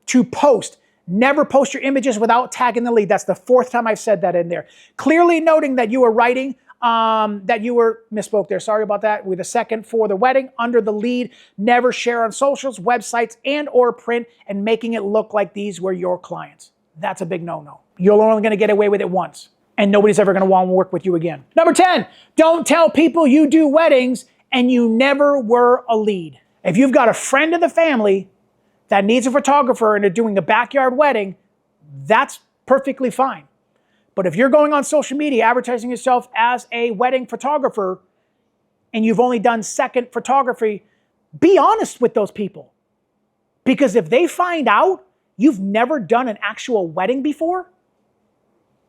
to post, never post your images without tagging the lead. That's the 4th time I've said that in there. Clearly noting that you are writing misspoke there. Sorry about that. With a second for the wedding under the lead, never share on socials, websites, and or print, and making it look like these were your clients. That's a big no-no. You're only going to get away with it once, and nobody's ever going to want to work with you again. Number 10, don't tell people you do weddings and you never were a lead. If you've got a friend of the family that needs a photographer and they're doing a backyard wedding, that's perfectly fine. But if you're going on social media advertising yourself as a wedding photographer and you've only done second photography, be honest with those people. Because if they find out you've never done an actual wedding before,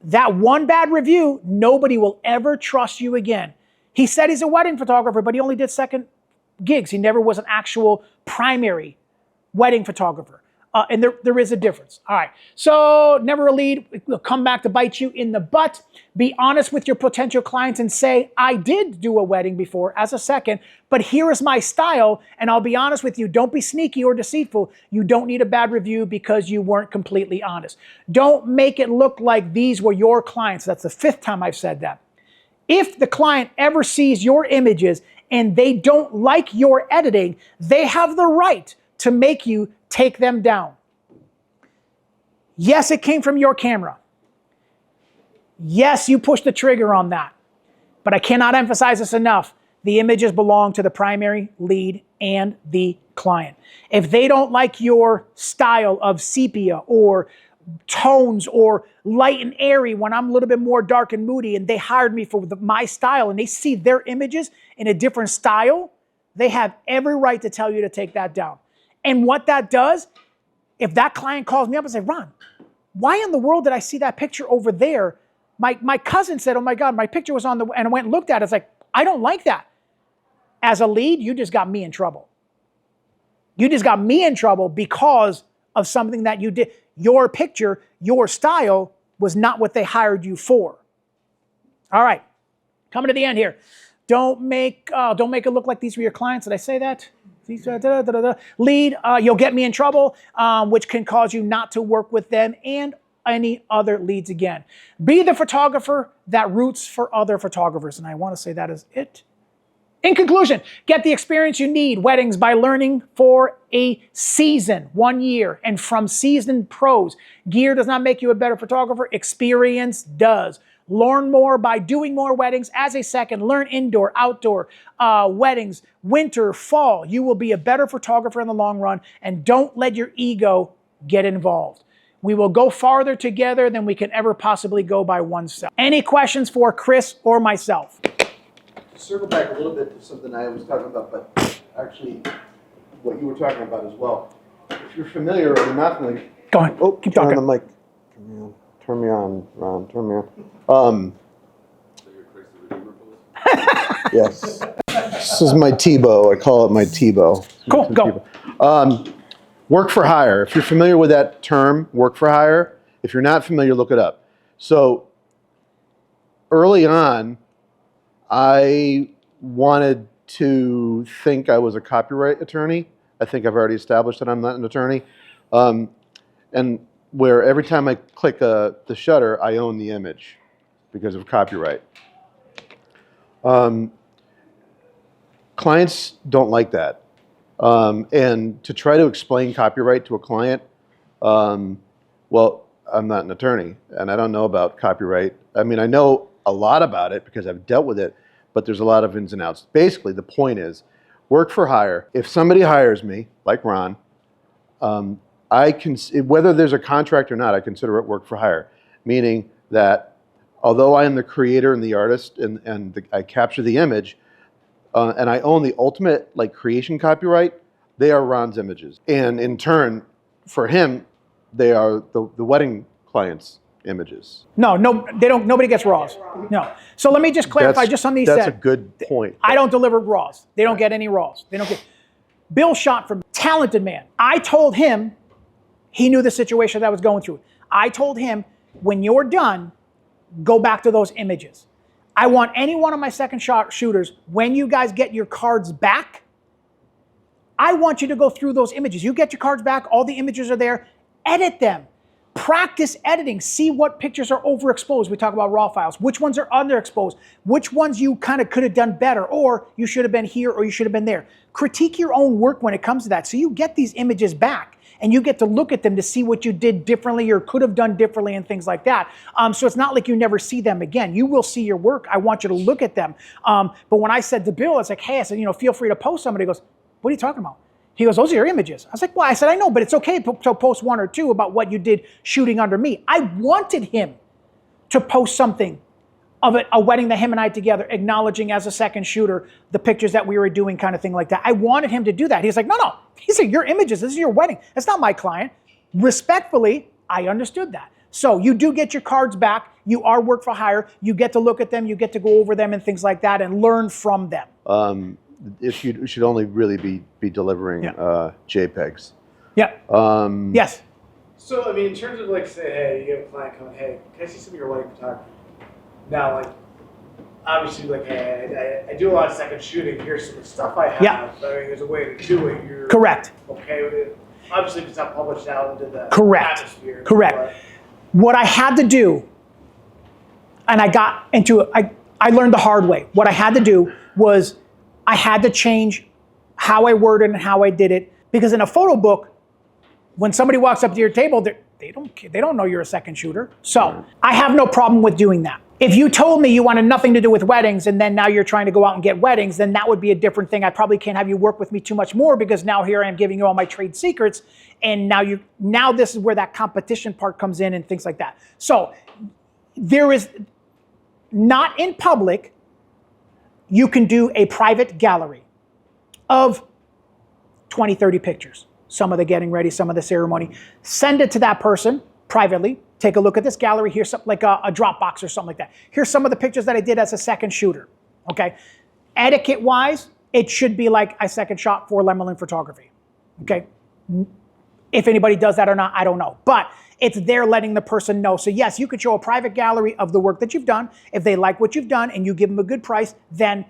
that one bad review, nobody will ever trust you again. He said he's a wedding photographer, but he only did second gigs. He never was an actual primary wedding photographer. And there is a difference. All right. So never a lead. It will come back to bite you in the butt. Be honest with your potential clients and say, I did do a wedding before as a second, but here is my style. And I'll be honest with you. Don't be sneaky or deceitful. You don't need a bad review because you weren't completely honest. Don't make it look like these were your clients. That's the 5th time I've said that. If the client ever sees your images and they don't like your editing, they have the right to make you take them down. Yes, it came from your camera. Yes, you pushed the trigger on that. But I cannot emphasize this enough. The images belong to the primary, lead, and the client. If they don't like your style of sepia or tones or light and airy when I'm a little bit more dark and moody and they hired me for my style and they see their images in a different style, they have every right to tell you to take that down. And what that does, if that client calls me up and says, Ron, why in the world did I see that picture over there? My cousin said, oh my God, my picture was on and I went and looked at it. It's like, I don't like that. As a lead, you just got me in trouble. You just got me in trouble because of something that you did. Your picture, your style was not what they hired you for. All right, coming to the end here. Don't make it look like these were your clients. Did I say that? Lead, you'll get me in trouble, which can cause you not to work with them and any other leads again. Be the photographer that roots for other photographers. And I want to say that is it. In conclusion, get the experience you need, weddings, by learning for a season, 1 year, and from seasoned pros. Gear does not make you a better photographer. Experience does. Learn more by doing more weddings as a second. Learn indoor, outdoor, weddings, winter, fall. You will be a better photographer in the long run, and don't let your ego get involved. We will go farther together than we can ever possibly go by oneself. Any questions for Chris or myself? Circle back a little bit to something I was talking about, but actually what you were talking about as well. If you're familiar or not familiar, Go ahead. oh, Keep turn talking. on the mic. Turn me on, Ron. Turn me on. So you're Chris the Redeemer pose? Yes. This is my Tebow. I call it my Tebow. Cool, go. Work for hire. If you're familiar with that term, work for hire, if you're not familiar, look it up. So early on, I wanted to think I was a copyright attorney. I think I've already established that I'm not an attorney. And where every time I click the shutter, I own the image because of copyright. Clients don't like that. And to try to explain copyright to a client, well, I'm not an attorney and I don't know about copyright. I mean, I know a lot about it because I've dealt with it, but there's a lot of ins and outs. Basically, the point is, work for hire. If somebody hires me, like Ron, I can, whether there's a contract or not, I consider it work for hire, meaning that although I am the creator and the artist and I capture the image, and I own the ultimate like creation copyright, they are Ron's images. And in turn, for him, they are the wedding client's images. No, they don't. Nobody gets raws. No. So let me just clarify just something he said. That's a good point. I don't deliver raws. They don't get any raws. They don't get. Bill shot from talented man. I told him, he knew the situation that I was going through. I told him, when you're done, go back to those images. I want any one of my second shot shooters, when you guys get your cards back, I want you to go through those images. You get your cards back, all the images are there, edit them. Practice editing, see what pictures are overexposed. We talk about raw files. Which ones are underexposed? Which ones you kind of could have done better, or you should have been here, or you should have been there. Critique your own work when it comes to that. So you get these images back and you get to look at them to see what you did differently or could have done differently and things like that. So it's not like you never see them again. You will see your work. I want you to look at them. But when I said to Bill, it's like, hey, I said, feel free to post somebody. He goes, what are you talking about? He goes, those are your images. I was like, well, I said, I know, but it's okay to post one or two about what you did shooting under me. I wanted him to post something of a wedding that him and I together, acknowledging as a second shooter the pictures that we were doing, kind of thing like that. I wanted him to do that. He's like, no. He said, your images, this is your wedding. That's not my client. Respectfully, I understood that. So you do get your cards back. You are work for hire. You get to look at them. You get to go over them and things like that and learn from them. It should only really be delivering JPEGs. Yeah. Yes. So, I mean, in terms of like, say, hey, you have a client coming, hey, can I see some of your wedding photography? Now, like, obviously, like, hey, I do a lot of second shooting. Here's some of the stuff I have. Yeah. I mean, there's a way to do it. You're Correct. okay with it. Obviously, if it's not published out into the Correct. atmosphere. Correct. But what I had to do, and I got into it, I learned the hard way. What I had to do was I had to change how I worded and how I did it, because in a photo book, when somebody walks up to your table, they don't know you're a second shooter. So I have no problem with doing that. If you told me you wanted nothing to do with weddings and then now you're trying to go out and get weddings, then that would be a different thing. I probably can't have you work with me too much more, because now here I am giving you all my trade secrets, and now this is where that competition part comes in and things like that. So there is not in public. You can do a private gallery of 20, 30 pictures. Some of the getting ready, some of the ceremony. Send it to that person privately. Take a look at this gallery. Here's something like a Dropbox or something like that. Here's some of the pictures that I did as a second shooter. Okay. Etiquette-wise, it should be like I second shot for Lemelin Photography. Okay. If anybody does that or not, I don't know. But it's there letting the person know. So yes, you could show a private gallery of the work that you've done. If they like what you've done and you give them a good price, then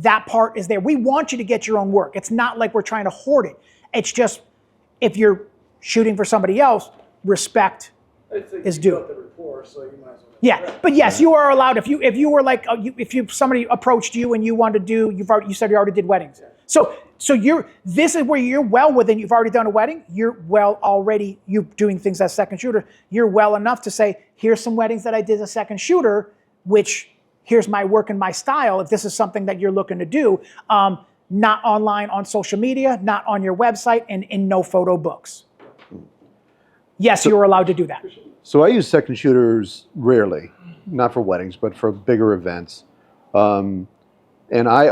that part is there. We want you to get your own work. It's not like we're trying to hoard it. It's just, if you're shooting for somebody else, respect is due. The rapport, so you might as well. Yeah, but yes, you are allowed. If you were like, somebody approached you and you wanted to do, you said you already did weddings. Yeah. So this is where you're well within. You've already done a wedding. You're well already. You doing things as second shooter. You're well enough to say, here's some weddings that I did as a second shooter, which here's my work and my style. If this is something that you're looking to do, not online on social media, not on your website, and in no photo books. Yes, you're allowed to do that. So I use second shooters rarely, not for weddings, but for bigger events. And I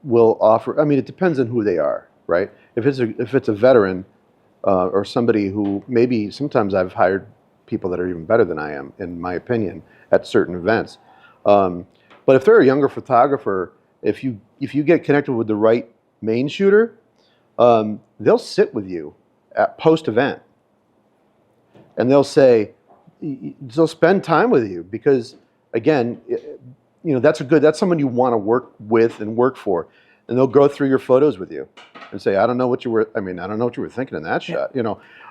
will offer, I mean, it depends on who they are, right? If it's a veteran or somebody who maybe sometimes I've hired people that are even better than I am, in my opinion, at certain events. But if they're a younger photographer, if you get connected with the right main shooter, they'll sit with you at post-event. And they'll spend time with you because, again, that's someone you want to work with and work for. And they'll go through your photos with you and say, I don't know what you were thinking in that shot,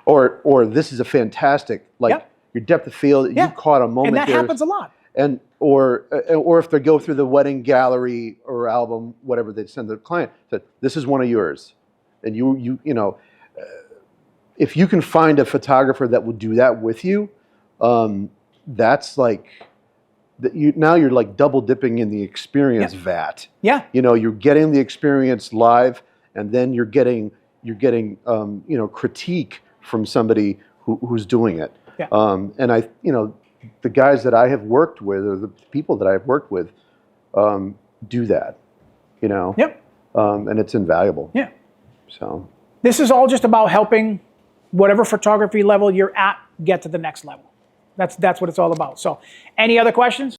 or this is a fantastic, your depth of field, you caught a moment and that happens a lot. And or if they go through the wedding gallery or album, whatever they send the client, that this is one of yours, and if you can find a photographer that will do that with you, that's like now you're like double dipping in the experience vat. Yeah. You're getting the experience live, and then you're getting critique from somebody who's doing it. Yeah. And the guys that I have worked with, or the people that I have worked with, do that. Yep. And it's invaluable. Yeah. So this is all just about helping whatever photography level you're at get to the next level. That's what it's all about. So, any other questions?